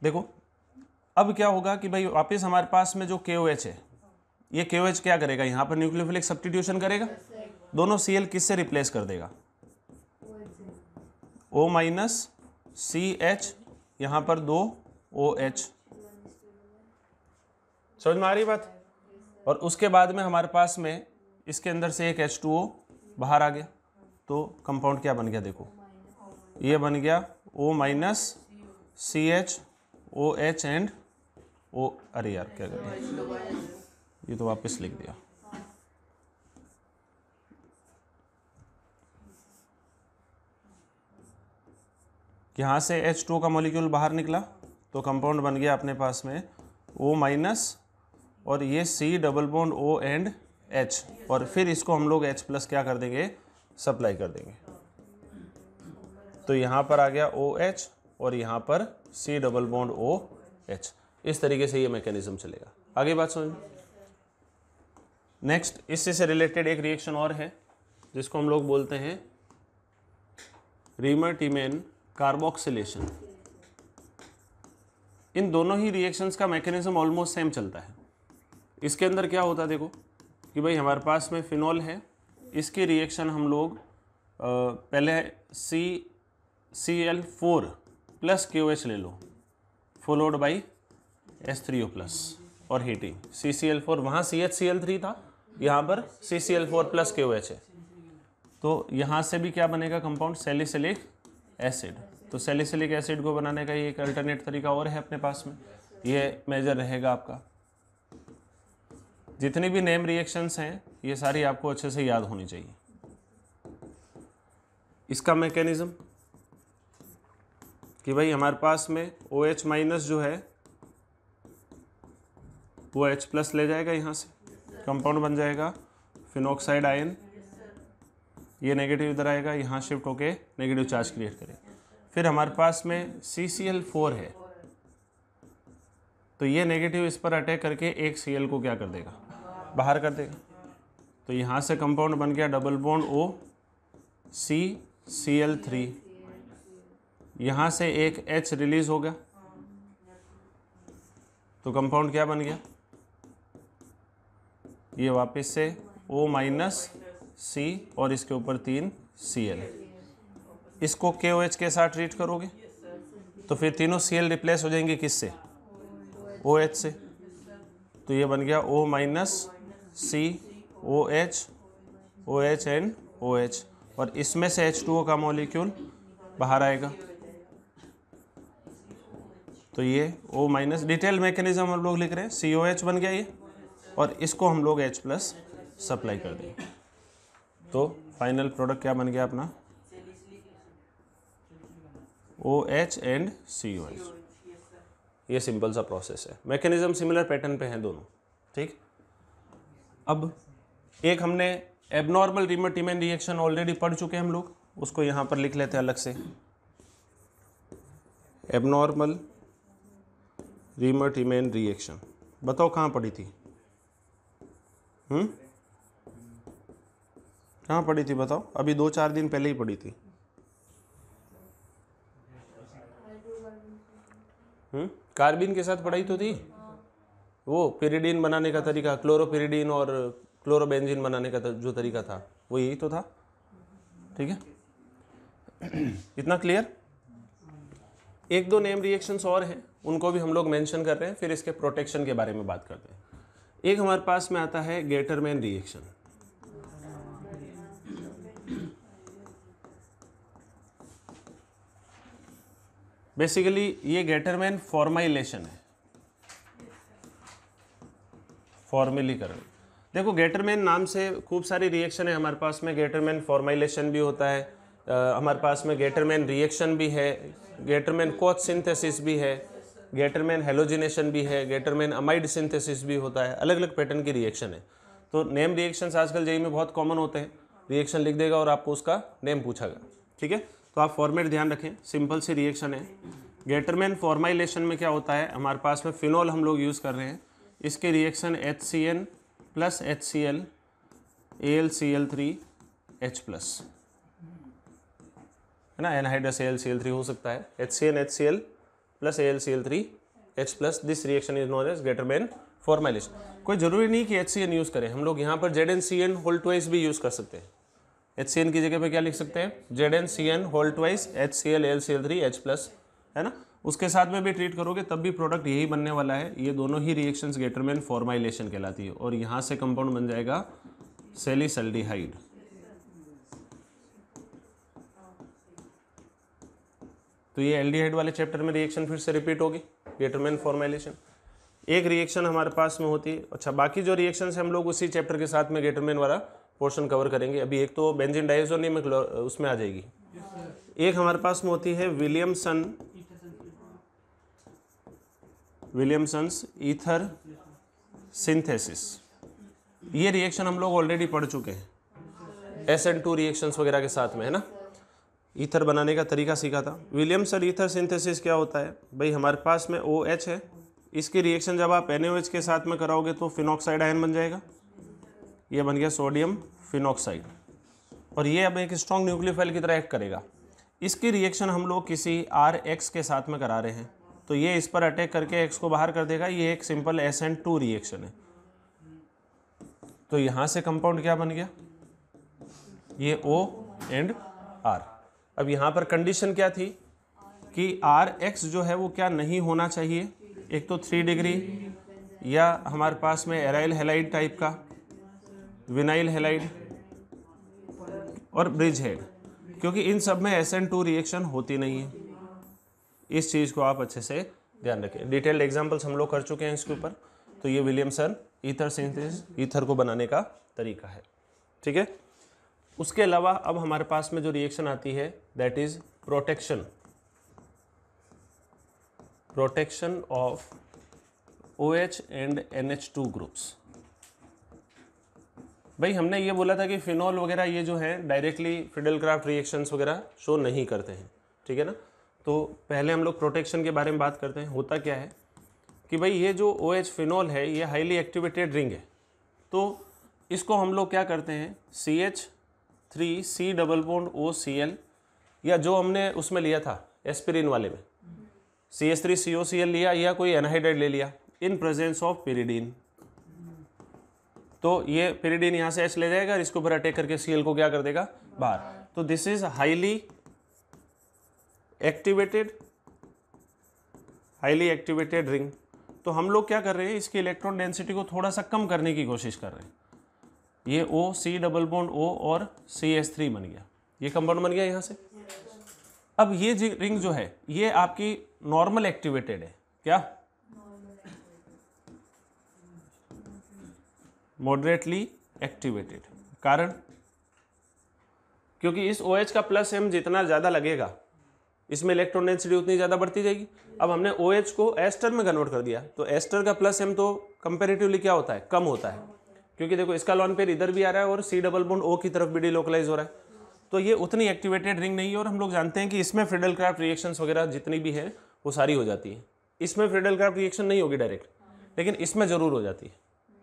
देखो अब क्या होगा कि भाई वापस हमारे पास में जो KOH है, ये KOH क्या करेगा, यहाँ पर न्यूक्लियोफिलिक सब्स्टिट्यूशन करेगा, दोनों Cl किससे रिप्लेस कर देगा, O माइनस CH, यहाँ पर 2 OH। समझ में आ रही बात? और उसके बाद में हमारे पास में इसके अंदर से एक H2O बाहर आ गया, तो कंपाउंड क्या बन गया, देखो ये बन गया O minus CH OH and O। अरे यार क्या करें, ये तो वापस लिख दिया। यहाँ से H2O का मॉलिक्यूल बाहर निकला तो कंपाउंड बन गया अपने पास में O माइनस और ये C double bond O and H, और फिर इसको हम लोग H प्लस क्या कर देंगे, सप्लाई कर देंगे। तो यहाँ पर आ गया OH और यहाँ पर C डबल बॉन्ड OH। इस तरीके से ये मैकेनिज्म चलेगा। आगे बात समझ। नेक्स्ट इससे से रिलेटेड एक रिएक्शन और है जिसको हम लोग बोलते हैं रीमर-टीमेन कार्बोक्सिलेशन। इन दोनों ही रिएक्शंस का मैकेनिज्म ऑलमोस्ट सेम चलता है। इसके अंदर क्या होता है, देखो कि भाई हमारे पास में फिनॉल है, इसकी रिएक्शन हम लोग पहले CCl4 प्लस KOH ले लो, फॉलोड बाई H3O प्लस और हीटिंग। CCl4, वहाँ CHCl3 था, यहाँ पर CCl4 प्लस KOH है, तो यहाँ से भी क्या बनेगा कंपाउंड, सैलिसिलिक एसिड। तो सैलिसिलिक एसिड को बनाने का ये एक अल्टरनेट तरीका और है अपने पास में, ये मेजर रहेगा आपका। जितनी भी नेम रिएक्शंस हैं ये सारी आपको अच्छे से याद होनी चाहिए। इसका मैकेनिज्म कि भाई हमारे पास में OH माइनस जो है वो H प्लस ले जाएगा, यहाँ से कंपाउंड बन जाएगा फिनॉक्साइड आयन, ये नेगेटिव इधर आएगा, यहाँ शिफ्ट होके नेगेटिव चार्ज क्रिएट करेगा। फिर हमारे पास में CCl4 है, तो ये नेगेटिव इस पर अटैक करके एक Cl को क्या कर देगा, बाहर कर देगा। तो यहाँ से कंपाउंड बन गया डबल बॉन्ड O CCl3, यहाँ से एक H रिलीज हो गया, तो कंपाउंड क्या बन गया, ये वापस से O माइनस C और इसके ऊपर 3 Cl। इसको KOH के साथ ट्रीट करोगे तो फिर तीनों Cl रिप्लेस हो जाएंगे किससे, OH से। तो ये बन गया O minus C OH OH and OH, और इसमें से H2O का मॉलिक्यूल बाहर आएगा। तो ये O माइनस, डिटेल मैकेनिज्म हम लोग लिख रहे हैं, COH बन गया ये, और इसको हम लोग H प्लस सप्लाई कर देंगे। तो फाइनल प्रोडक्ट क्या बन गया अपना, OH एंड COH। ये सिंपल सा प्रोसेस है, मैकेनिज्म सिमिलर पैटर्न पे हैं दोनों, ठीक। अब एक हमने एबनॉर्मल रीमर-टीमेन रिएक्शन ऑलरेडी पढ़ चुके हैं हम लोग, उसको यहाँ पर लिख लेते हैं अलग से। एबनॉर्मल रीमर-टीमेन रिएक्शन बताओ कहाँ पढ़ी थी, कहाँ पढ़ी थी बताओ, अभी 2-4 दिन पहले ही पढ़ी थी। कार्बिन के साथ पढ़ाई तो थी, वो पिरिडीन बनाने का तरीका, क्लोरोपिरिडीन और क्लोरोबेंजीन बनाने का जो तरीका था वो यही तो था, ठीक है। इतना क्लियर। 1-2 नेम रिएक्शंस और हैं, उनको भी हम लोग मेंशन कर रहे हैं, फिर इसके प्रोटेक्शन के बारे में बात करते हैं। एक हमारे पास में आता है गेटरमैन रिएक्शन। बेसिकली ये गेटरमैन फॉर्माइलेशन है, फॉर्मेलीकरण। देखो गेटरमैन नाम से खूब सारी रिएक्शन है हमारे पास में, गेटरमैन फॉर्माइलेशन भी होता है, हमारे पास में गेटरमैन रिएक्शन भी है, गेटरमैन कोच सिंथेसिस भी है, गेटरमैन हेलोजिनेशन भी है, गेटरमैन अमाइड सिंथेसिस भी होता है, अलग अलग पैटर्न की रिएक्शन है। तो नेम रिएक्शंस आजकल जेईई में बहुत कॉमन होते हैं, रिएक्शन लिख देगा और आपको उसका नेम पूछागा, ठीक है। तो आप फॉर्मेट ध्यान रखें, सिंपल सी रिएक्शन है। गेटरमैन फॉर्माइलेशन में क्या होता है, हमारे पास में फिनॉल हम लोग यूज़ कर रहे हैं, इसके reaction HCN plus HCl AlCl3 H plus, है ना, एनहाइड्रस AlCl3 हो सकता है, HCN HCl plus AlCl3 H plus, this reaction is known as Gattermann formylation. कोई जरूरी नहीं कि HCN यूज करें, हम लोग यहाँ पर ZnCN होल ट्वाइस भी यूज कर सकते हैं। HCN की जगह पे क्या लिख सकते हैं, ZnCN whole twice HCl AlCl3 H plus, है ना। उसके साथ में भी ट्रीट करोगे तब भी प्रोडक्ट यही बनने वाला है। ये दोनों ही रिएक्शंस गेटरमैन फॉर्माइलेशन कहलाती है और यहाँ से कंपाउंड बन जाएगा सैलिसल्डिहाइड। तो ये एल्डिहाइड वाले चैप्टर में रिएक्शन फिर से रिपीट होगी, गेटरमैन फॉर्माइलेशन। एक रिएक्शन हमारे पास में होती है। अच्छा, बाकी जो रिएक्शन है हम लोग उसी चैप्टर के साथ में गेटरमैन वाला पोर्शन कवर करेंगे। अभी एक तो बेंजीन डाइज़ोनियम उसमें आ जाएगी। एक हमारे पास में होती है विलियमसन्स ईथर सिंथेसिस। ये रिएक्शन हम लोग ऑलरेडी पढ़ चुके हैं SN2 रिएक्शंस वगैरह के साथ में, है ना। ईथर बनाने का तरीका सीखा था। विलियमसन ईथर सिंथेसिस क्या होता है भाई, हमारे पास में OH है, इसकी रिएक्शन जब आप NaOH के साथ में कराओगे तो फिनॉक्साइड आयन बन जाएगा, ये बन गया सोडियम फिनॉक्साइड, और ये अब एक स्ट्रॉन्ग न्यूक्लियोफाइल की तरह एक्ट करेगा। इसकी रिएक्शन हम लोग किसी RX के साथ में करा रहे हैं तो ये इस पर अटैक करके X को बाहर कर देगा। ये एक सिंपल SN2 रिएक्शन है। तो यहाँ से कंपाउंड क्या बन गया, ये O एंड R। अब यहाँ पर कंडीशन क्या थी कि RX जो है वो क्या नहीं होना चाहिए, एक तो 3 डिग्री या हमारे पास में एराइल हैलाइड टाइप का, विनाइल हैलाइड और ब्रिज हेड, क्योंकि इन सब में SN2 रिएक्शन होती नहीं है। इस चीज़ को आप अच्छे से ध्यान रखें। डिटेल्ड एग्जांपल्स हम लोग कर चुके हैं इसके ऊपर। तो ये विलियमसन ईथर सिंथेसिस, ईथर को बनाने का तरीका है, ठीक है। उसके अलावा अब हमारे पास में जो रिएक्शन आती है that is protection of OH and NH2 groups. भाई हमने ये बोला था कि फिनॉल वगैरह ये जो है डायरेक्टली फ्रीडल-क्राफ्ट रिएक्शंस वगैरह शो नहीं करते हैं, ठीक है ना। तो पहले हम लोग प्रोटेक्शन के बारे में बात करते हैं। होता क्या है कि भाई ये जो OH फिनॉल है ये हाईली एक्टिवेटेड रिंग है, तो इसको हम लोग क्या करते हैं CH3C डबल बॉन्ड OCl, या जो हमने उसमें लिया था एस्पिरिन वाले में CH3COCl लिया, या कोई एनहाइड्राइड ले लिया इन प्रेजेंस ऑफ पिरिडीन। तो ये पिरिडीन यहाँ से H ले जाएगा और इसके ऊपर अटैक करके Cl को क्या कर देगा, बाहर। तो this is highly activated ring. तो हम लोग क्या कर रहे हैं, इसकी इलेक्ट्रॉन डेंसिटी को थोड़ा सा कम करने की कोशिश कर रहे हैं। ये OC डबल बॉन्ड O और CH3 बन गया, ये कंपाउंड बन गया यहाँ से। अब ये रिंग जो है ये आपकी नॉर्मल एक्टिवेटेड है, क्या मॉडरेटली एक्टिवेटेड। कारण क्योंकि इस OH का प्लस M जितना ज़्यादा लगेगा इसमें इलेक्ट्रॉन डेंसिटी उतनी ज़्यादा बढ़ती जाएगी। अब हमने OH को एस्टर में कन्वर्ट कर दिया तो एस्टर का प्लस M तो कंपेरेटिवली क्या होता है, कम होता है, क्योंकि देखो इसका लॉन पेयर इधर भी आ रहा है और C डबल बॉन्ड O की तरफ भी डिलोकलाइज हो रहा है। तो ये उतनी एक्टिवेटेड रिंग नहीं है, और हम लोग जानते हैं कि इसमें फ्रीडल-क्राफ्ट रिएक्शंस वगैरह जितनी भी है वो सारी हो जाती है। इसमें फ्रीडल-क्राफ्ट रिएक्शन नहीं होगी डायरेक्ट, लेकिन इसमें ज़रूर हो जाती है।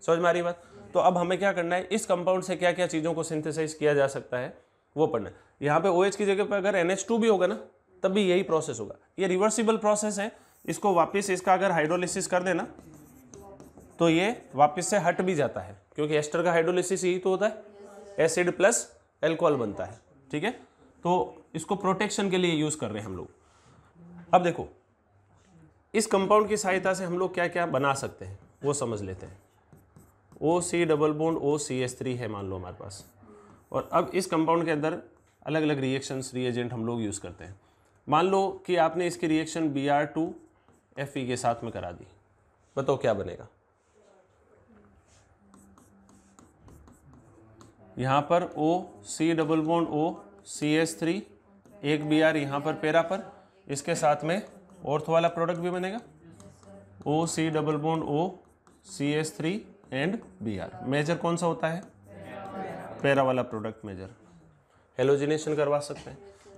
समझ में आ रही बात। तो अब हमें क्या करना है, इस कंपाउंड से क्या क्या चीज़ों को सिंथेसाइज किया जा सकता है वो पढ़ना है। यहाँ पे OH की जगह पर अगर NH2 भी होगा ना तब भी यही प्रोसेस होगा। ये रिवर्सिबल प्रोसेस है, इसको वापस इसका अगर हाइड्रोलिसिस कर देना तो ये वापस से हट भी जाता है, क्योंकि एस्टर का हाइड्रोलिसिस यही तो होता है, एसिड प्लस एल्कोहल बनता है, ठीक है। तो इसको प्रोटेक्शन के लिए यूज कर रहे हैं हम लोग। अब देखो इस कंपाउंड की सहायता से हम लोग क्या क्या बना सकते हैं वो समझ लेते हैं। OC डबल बॉन्ड OCH3 है मान लो हमारे पास, और अब इस कंपाउंड के अंदर अलग अलग रिएक्शंस रिएजेंट हम लोग यूज करते हैं। मान लो कि आपने इसकी रिएक्शन Br2Fe के साथ में करा दी, बताओ क्या बनेगा। यहाँ पर OC डबल बॉन्ड OCH3, एक Br यहाँ पर पैरा पर, इसके साथ में ऑर्थो वाला प्रोडक्ट भी बनेगा OC double bond OCH3 and Br। Major कौन सा होता है, पैरा वाला प्रोडक्ट मेजर। हेलोजिनेशन करवा सकते हैं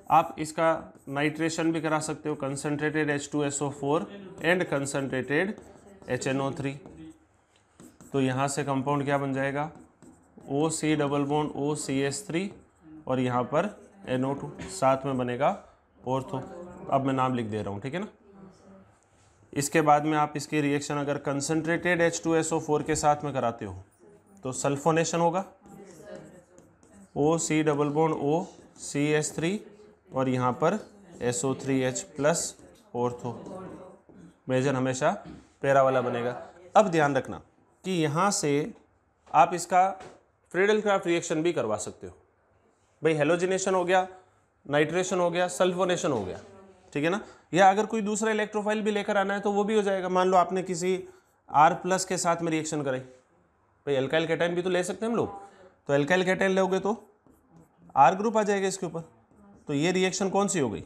आप, इसका नाइट्रेशन भी करा सकते हो, concentrated H2SO4 and concentrated HNO3। तो यहाँ से कंपाउंड क्या बन जाएगा, OC डबल बॉन्ड OCH3 और यहाँ पर NO2 साथ में बनेगा ऑर्थो। अब मैं नाम लिख दे रहा हूँ, ठीक है ना। इसके बाद में आप इसकी रिएक्शन अगर कंसनट्रेटेड H2SO4 के साथ में कराते हो तो सल्फोनेशन होगा, OC डबल बॉन्ड OCH3 और यहाँ पर SO3H प्लस ऑर्थो। मेजर हमेशा पैरा वाला बनेगा। अब ध्यान रखना कि यहाँ से आप इसका फ्रीडल-क्राफ्ट रिएक्शन भी करवा सकते हो। भाई हेलोजिनेशन हो गया, नाइट्रेशन हो गया, सल्फोनेशन हो गया, ठीक है ना। या अगर कोई दूसरा इलेक्ट्रोफाइल भी लेकर आना है तो वो भी हो जाएगा। मान लो आपने किसी R+ के साथ में रिएक्शन कराई, भाई एल्काइल कैटाइन भी तो ले सकते हैं हम लोग, तो एल्काइल कैटाइन लोगे तो R ग्रुप आ जाएगा इसके ऊपर। तो ये रिएक्शन कौन सी हो गई?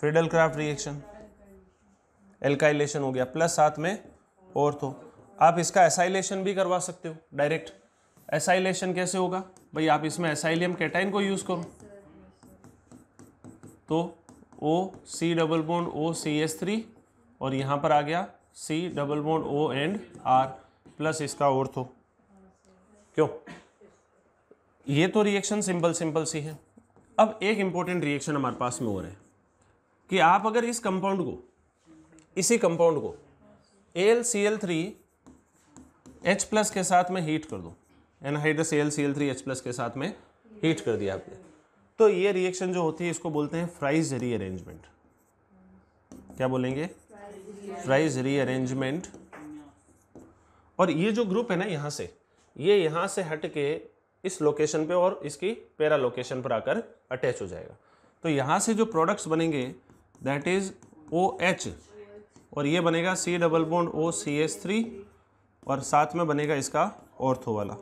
फ्रीडल-क्राफ्ट रिएक्शन, एल्काइलेशन हो गया प्लस साथ में ऑर्थो। आप इसका एसाइलेशन भी करवा सकते हो डायरेक्ट। एसाइलेशन कैसे होगा? भाई आप इसमें एसाइलियम कैटाइन को यूज करो तो OC डबल बॉन्ड OCH3 और यहाँ पर आ गया C double bond O and R plus इसका ऑर्थो। क्यों? ये तो रिएक्शन सिंपल सी है। अब एक इंपॉर्टेंट रिएक्शन हमारे पास में हो रहा है कि आप अगर इस कंपाउंड को, इसी कंपाउंड को AlCl3H+ के साथ में हीट कर दो, एनहाइड्रस AlCl3H+ के साथ में हीट कर दिया आपने, तो ये रिएक्शन जो होती है इसको बोलते हैं फ्राइज रीअरेंजमेंट। क्या बोलेंगे? Fries rearrangement. और ये जो ग्रुप है ना यहाँ से, ये यहाँ से हट के इस लोकेशन पे और इसकी पैरा लोकेशन पर आकर अटैच हो जाएगा। तो यहाँ से जो प्रोडक्ट्स बनेंगे दैट इज OH और ये बनेगा C डबल बॉन्ड OCH3 और साथ में बनेगा इसका ऑर्थो वाला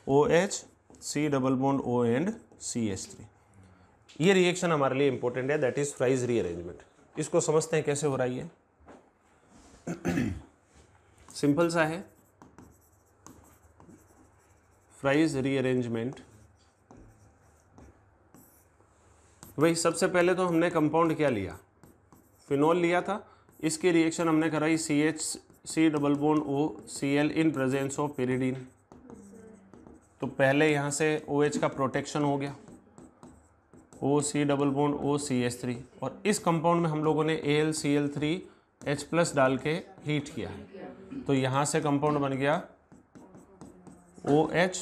OH C double bond O and CH3। ये रिएक्शन हमारे लिए इंपॉर्टेंट है, दैट इज फ्राइज रीअरेंजमेंट। इसको समझते हैं कैसे हो रहा है ये। सिंपल सा है, फ्राइज रीअरेंजमेंट। भाई सबसे पहले तो हमने कंपाउंड क्या लिया? फिनॉल लिया था। इसकी रिएक्शन हमने कराई C double bond OCl in presence of pyridine. तो पहले यहाँ से OH का प्रोटेक्शन हो गया, OC डबल बॉन्ड OCH3 और इस कंपाउंड में हम लोगों ने AlCl3H+ डाल के हीट किया है। तो यहाँ से कंपाउंड बन गया OH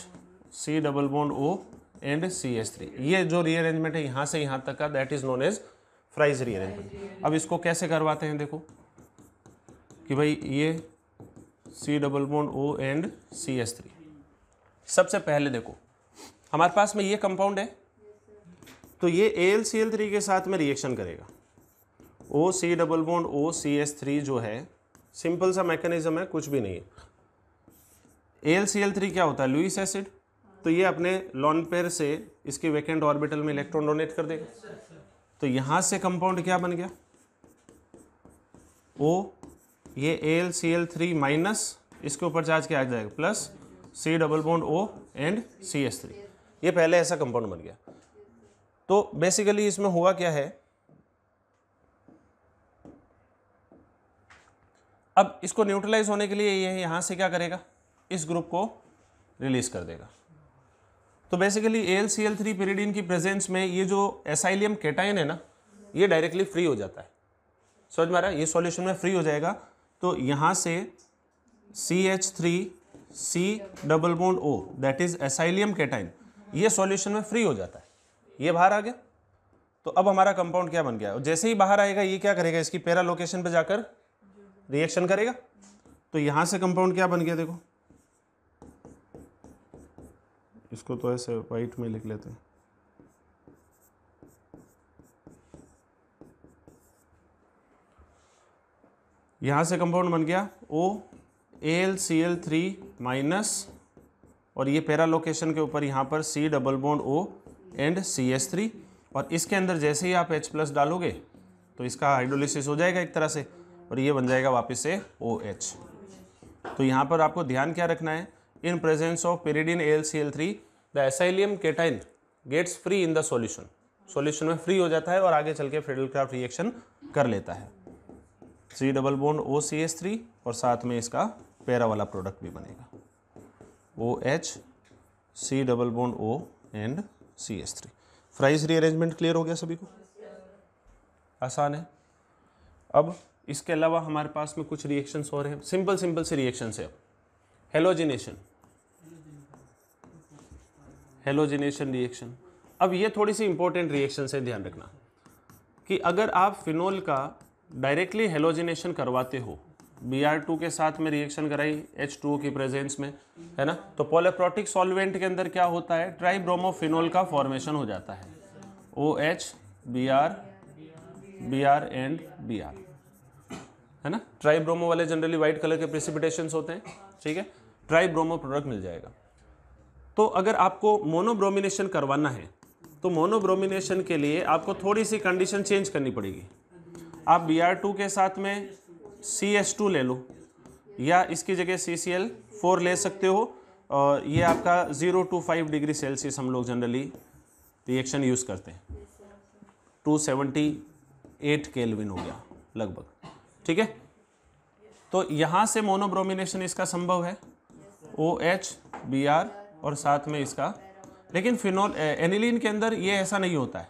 C double bond O and CH3। ये जो रीअरेंजमेंट है यहाँ से यहाँ तक का that is known as Fries rearrangement. अब इसको कैसे करवाते हैं देखो कि भाई ये C double bond O and CH3। सबसे पहले देखो हमारे पास में ये कंपाउंड है, तो ये AlCl3 के साथ में रिएक्शन करेगा। OC डबल बॉन्ड OCH3 जो है सिंपल सा मैकेनिज्म है, कुछ भी नहीं है। AlCl3 क्या होता है? Lewis acid. तो ये अपने लॉन पेयर से इसके वैकेंट ऑर्बिटल में इलेक्ट्रॉन डोनेट कर देगा। तो यहाँ से कंपाउंड क्या बन गया? O, ये AlCl3 माइनस इसके ऊपर चार्ज क्या आ जाएगा? Plus C double bond O and CH3। ये पहले ऐसा कंपाउंड बन गया। तो बेसिकली इसमें हुआ क्या है, अब इसको न्यूट्रलाइज होने के लिए ये यहाँ से क्या करेगा? इस ग्रुप को रिलीज कर देगा। तो बेसिकली AlCl3 पिरिडीन की प्रेजेंस में ये जो एसाइलियम कैटायन है ना, ये डायरेक्टली फ्री हो जाता है। समझ में आ रहा है? ये सॉल्यूशन में फ्री हो जाएगा। तो यहाँ से CH3C double bond O that is acylium cation, ये सॉल्यूशन में फ्री हो जाता है। ये बाहर आ गया। तो अब हमारा कंपाउंड क्या बन गया? जैसे ही बाहर आएगा ये क्या करेगा? इसकी पैरा लोकेशन पे जाकर रिएक्शन करेगा। तो यहाँ से कंपाउंड क्या बन गया देखो, इसको तो ऐसे वाइट में लिख लेते हैं। यहाँ से कंपाउंड बन गया AlCl3 माइनस और ये पैरा लोकेशन के ऊपर यहाँ पर C double bond O and CH3 और इसके अंदर जैसे ही आप H+ डालोगे तो इसका हाइड्रोलिसिस हो जाएगा एक तरह से और ये बन जाएगा वापस से OH। तो यहाँ पर आपको ध्यान क्या रखना है? In presence of pyridine AlCl3 the acylium cation gets free in the solution. Solution में फ्री हो जाता है और आगे चल के फ्रीडल-क्राफ्ट रिएक्शन कर लेता है। C डबल बॉन्ड OCH3 और साथ में इसका पैरा वाला प्रोडक्ट भी बनेगा OH C double bond O and CH3। Fries rearrangement clear हो गया सभी को? आसान है। अब इसके अलावा हमारे पास में कुछ रिएक्शंस और हैं, सिंपल सिंपल से रिएक्शंस है। Halogenation, halogenation reaction. अब ये थोड़ी सी इंपॉर्टेंट रिएक्शन है, ध्यान रखना कि अगर आप फिनोल का डायरेक्टली हेलोजिनेशन करवाते हो, Br2 के साथ में रिएक्शन कराई H2O की प्रेजेंस में, है ना, तो पॉलीप्रोटिक सॉल्वेंट के अंदर क्या होता है, ट्राइब्रोमोफिनोल का फॉर्मेशन हो जाता है, OH Br Br and Br, है ना। ट्राइब्रोमो वाले जनरली व्हाइट कलर के प्रेसिपिटेशंस होते हैं, ठीक है, ट्राइब्रोमो प्रोडक्ट मिल जाएगा। तो अगर आपको मोनोब्रोमिनेशन करवाना है तो मोनोब्रोमिनेशन के लिए आपको थोड़ी सी कंडीशन चेंज करनी पड़ेगी। आप Br2 के साथ में CH2 ले लो या इसकी जगह CCl4 ले सकते हो, और ये आपका 0 to 5 डिग्री सेल्सियस हम लोग जनरली रिएक्शन यूज़ करते हैं, 278 केल्विन हो गया लगभग, ठीक है। तो यहाँ से मोनोब्रोमिनेशन इसका संभव है, OH Br और साथ में इसका, लेकिन फिनोल एनिलीन के अंदर ये ऐसा नहीं होता है।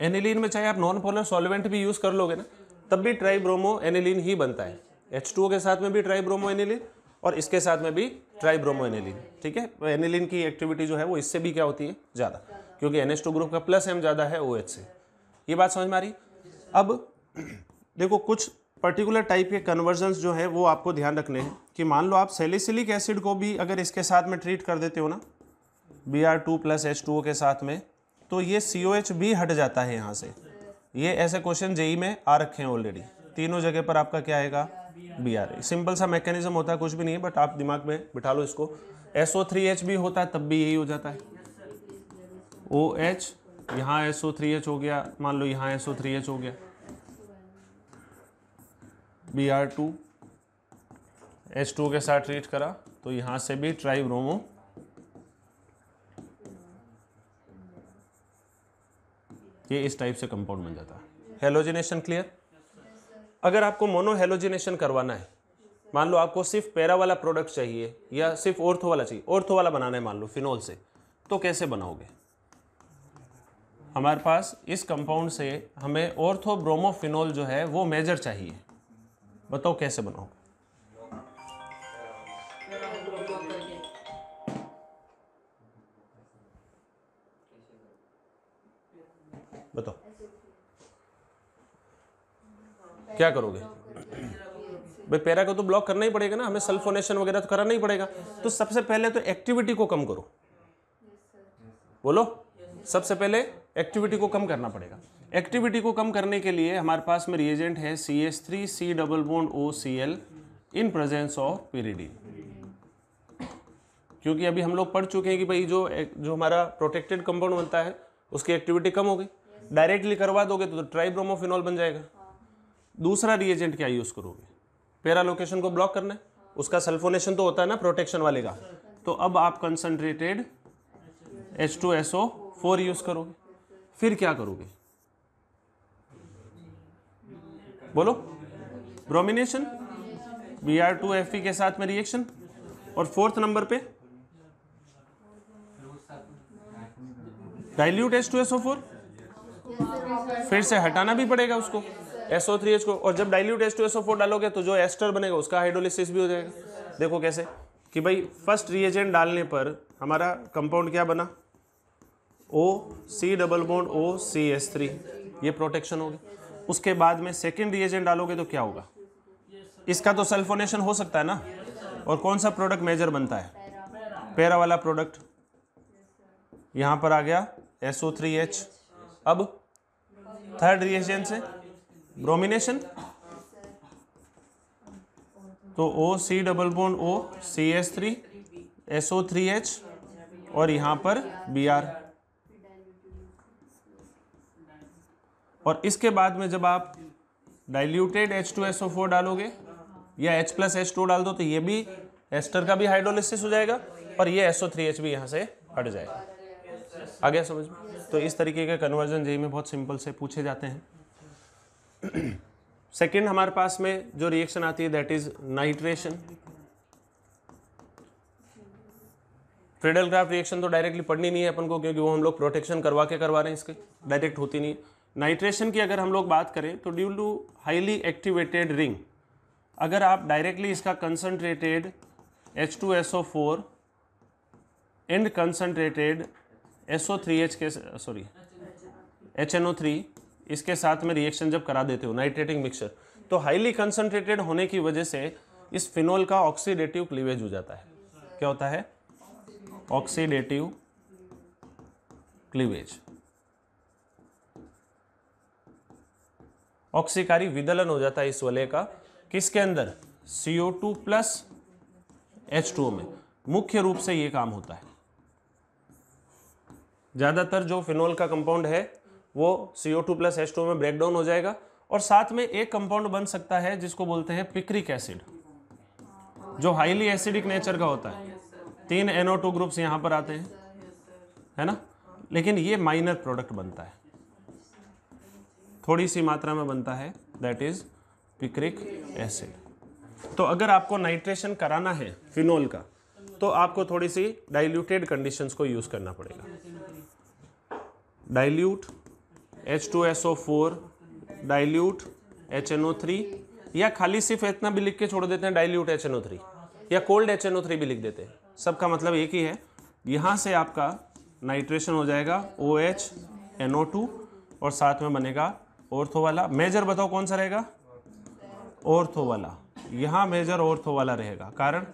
एनिलीन में चाहे आप नॉन पोलर सॉल्वेंट भी यूज़ कर लोगे ना, तब भी ट्राइब्रोमो एनिलीन ही बनता है। H2O के साथ में भी ट्राइब्रोमो एनिलीन और इसके साथ में भी ट्राइब्रोमो एनिलीन, ठीक है। एनिलीन की एक्टिविटी जो है वो इससे भी क्या होती है, ज़्यादा, क्योंकि NH2 ग्रुप का प्लस M ज़्यादा है OH से। ये बात समझ में आ रही। अब देखो कुछ पर्टिकुलर टाइप के कन्वर्जन्स जो है वो आपको ध्यान रखने हैं कि मान लो आप सैलिसिलिक एसिड को भी अगर इसके साथ में ट्रीट कर देते हो ना, Br2 + H2O के साथ में, तो ये COH भी हट जाता है यहाँ से। ये ऐसे क्वेश्चन जेई में आ रखे हैं ऑलरेडी, तीनों जगह पर आपका क्या आएगा, Br। सिंपल सा मैकेनिज्म होता है, कुछ भी नहीं है, बट आप दिमाग में बिठा लो इसको। SO3H भी होता है तब भी यही हो जाता है, OH यहाँ SO3H हो गया, मान लो यहाँ SO3H हो गया, Br2 H2O के साथ ट्रीट करा तो यहाँ से भी ट्राइब्रोमो, ये इस टाइप से कंपाउंड बन जाता है। Halogenation clear. अगर आपको मोनो हेलोजिनेशन करवाना है, मान लो आपको सिर्फ पैरा वाला प्रोडक्ट चाहिए या सिर्फ ऑर्थो वाला चाहिए, ऑर्थो वाला बनाना है मान लो फिनोल से, तो कैसे बनाओगे। हमारे पास इस कंपाउंड से हमें ऑर्थो ब्रोमोफिनोल जो है वो मेजर चाहिए, बताओ कैसे बनाओगे। बताओ क्या करोगे भाई, पैरा को तो ब्लॉक करना ही पड़ेगा ना, हमें सल्फोनेशन वगैरह तो करना ही पड़ेगा। तो सबसे पहले तो एक्टिविटी को कम करो, बोलो, सबसे पहले एक्टिविटी को कम करना पड़ेगा। एक्टिविटी को कम करने के लिए हमारे पास में रिएजेंट है CH3C double bond OCl in presence of pyridine। क्योंकि अभी हम लोग पढ़ चुके हैं कि भाई जो हमारा प्रोटेक्टेड कंपाउंड बनता है उसकी एक्टिविटी कम हो गई, डायरेक्टली करवा दोगे तो ट्राइब्रोमोफिनोल बन जाएगा। दूसरा रिएजेंट क्या यूज करोगे, पैरा लोकेशन को ब्लॉक करना है, उसका सल्फोनेशन तो होता है ना प्रोटेक्शन वाले का, तो अब आप कंसंट्रेटेड H2SO4 यूज करोगे। फिर क्या करोगे, बोलो, ब्रोमिनेशन, Br2Fe के साथ में रिएक्शन, और फोर्थ नंबर पे डाइल्यूट H2SO4, फिर से हटाना भी पड़ेगा उसको SO3H को, और जब डाइल्यूट H2SO4 डालोगे तो जो एस्टर बनेगा उसका हाइड्रोलिसिस भी हो जाएगा। देखो कैसे कि भाई फर्स्ट रिएजेंट डालने पर हमारा कंपाउंड क्या बना, OC डबल बॉन्ड OCH3, ये प्रोटेक्शन हो गया। उसके बाद में सेकेंड रिएजेंट डालोगे तो क्या होगा, इसका तो सल्फोनेशन हो सकता है ना, और कौन सा प्रोडक्ट मेजर बनता है, पैरा वाला प्रोडक्ट, यहां पर आ गया SO3H। अब थर्ड रिएजेंट से ब्रोमिनेशन, तो OC double bond OCH3 SO3H और यहां पर Br, और इसके बाद में जब आप डाइल्यूटेड H2SO4 डालोगे या H+H2 डाल दो तो ये भी एस्टर का भी हाइड्रोलिसिस हो जाएगा और ये SO3H भी यहाँ से हट जाएगा। आ गया समझ में। तो इस तरीके के कन्वर्जन जेईई में बहुत सिंपल से पूछे जाते हैं। सेकेंड हमारे पास में जो रिएक्शन आती है that is nitration. Friedel craft reaction तो डायरेक्टली पढ़नी नहीं है अपन को, क्योंकि वो हम लोग प्रोटेक्शन करवा रहे हैं, इसके डायरेक्ट होती नहीं है। नाइट्रेशन की अगर हम लोग बात करें तो due to highly activated ring, अगर आप डायरेक्टली इसका concentrated H2SO4 and concentrated SO3H के HNO3 इसके साथ में रिएक्शन जब करा देते हो नाइट्रेटिंग मिक्सचर, तो हाईली कंसनट्रेटेड होने की वजह से इस फिनोल का ऑक्सीडेटिव क्लीवेज हो जाता है। क्या होता है? ऑक्सीडेटिव क्लीवेज, ऑक्सीकारी विदलन हो जाता है इस वलय का। किसके अंदर? CO2 प्लस H2O में। मुख्य रूप से ये काम होता है। ज़्यादातर जो फिनोल का कंपाउंड है वो CO2 प्लस H2O में ब्रेक डाउन हो जाएगा, और साथ में एक कंपाउंड बन सकता है जिसको बोलते हैं पिक्रिक एसिड, जो हाईली एसिडिक नेचर का होता है। 3 NO2 ग्रुप्स यहाँ पर आते हैं, है ना, लेकिन ये माइनर प्रोडक्ट बनता है, थोड़ी सी मात्रा में बनता है, दैट इज पिक्रिक एसिड। तो अगर आपको नाइट्रेशन कराना है फिनोल का तो आपको थोड़ी सी डाइल्यूटेड कंडीशंस को यूज करना पड़ेगा। डाइल्यूट H2SO4, डाइल्यूट HNO3, या खाली सिर्फ इतना भी लिख के छोड़ देते हैं डाइल्यूट HNO3, या कोल्ड HNO3 भी लिख देते हैं। सबका मतलब एक ही है। यहाँ से आपका नाइट्रेशन हो जाएगा OH NO2 और साथ में बनेगा ऑर्थो वाला। मेजर बताओ कौन सा रहेगा? ऑर्थो वाला। यहाँ मेजर ऑर्थो वाला रहेगा, कारण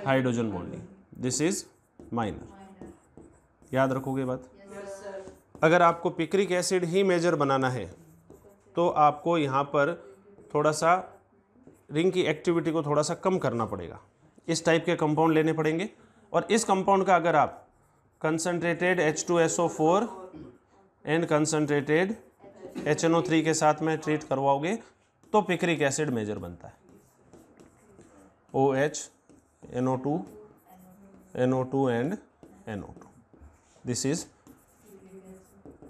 hydrogen bonding. This is minor. याद रखोगे बात? अगर आपको पिक्रिक एसिड ही मेजर बनाना है तो आपको यहाँ पर थोड़ा सा रिंग की एक्टिविटी को थोड़ा सा कम करना पड़ेगा। इस टाइप के कंपाउंड लेने पड़ेंगे, और इस कंपाउंड का अगर आप concentrated H2SO4 and concentrated HNO3 के साथ में ट्रीट करवाओगे तो पिक्रिक एसिड मेजर बनता है। OH NO2 NO2 and NO2, this is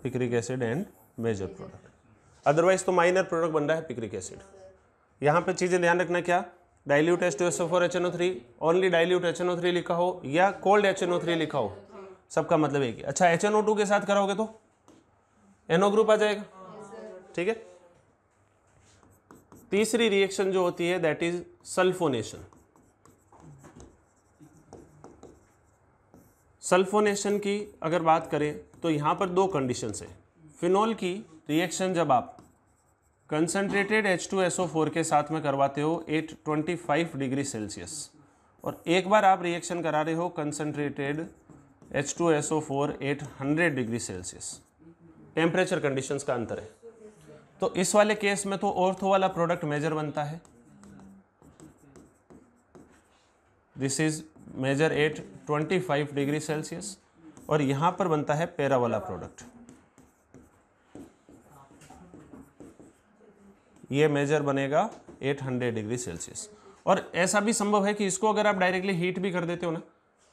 picric acid and major product. Otherwise तो माइनर प्रोडक्ट बन रहा है पिक्रिक एसिड। यहाँ पे चीज़ें ध्यान रखना, क्या dilute H2SO4 HNO3, only dilute HNO3 लिखा हो या कोल्ड HNO3 लिखा हो, सबका मतलब एक ही। अच्छा, HNO2 के साथ कराओगे तो NO ग्रुप आ जाएगा, ठीक है। तीसरी रिएक्शन जो होती है दैट इज सल्फोनेशन। सल्फोनेशन की अगर बात करें तो यहाँ पर दो कंडीशंस है। फिनोल की रिएक्शन जब आप कंसनट्रेटेड H2SO4 के साथ में करवाते हो 825 डिग्री सेल्सियस, और एक बार आप रिएक्शन करा रहे हो concentrated H2SO4 800 degree Celsius, temperature conditions का अंतर है। तो इस वाले केस में तो ऑर्थो वाला प्रोडक्ट मेजर बनता है, this is major 825 degree Celsius, और यहां पर बनता है पैरा वाला प्रोडक्ट, ये मेजर बनेगा 800 डिग्री सेल्सियस। और ऐसा भी संभव है कि इसको अगर आप डायरेक्टली हीट भी कर देते हो ना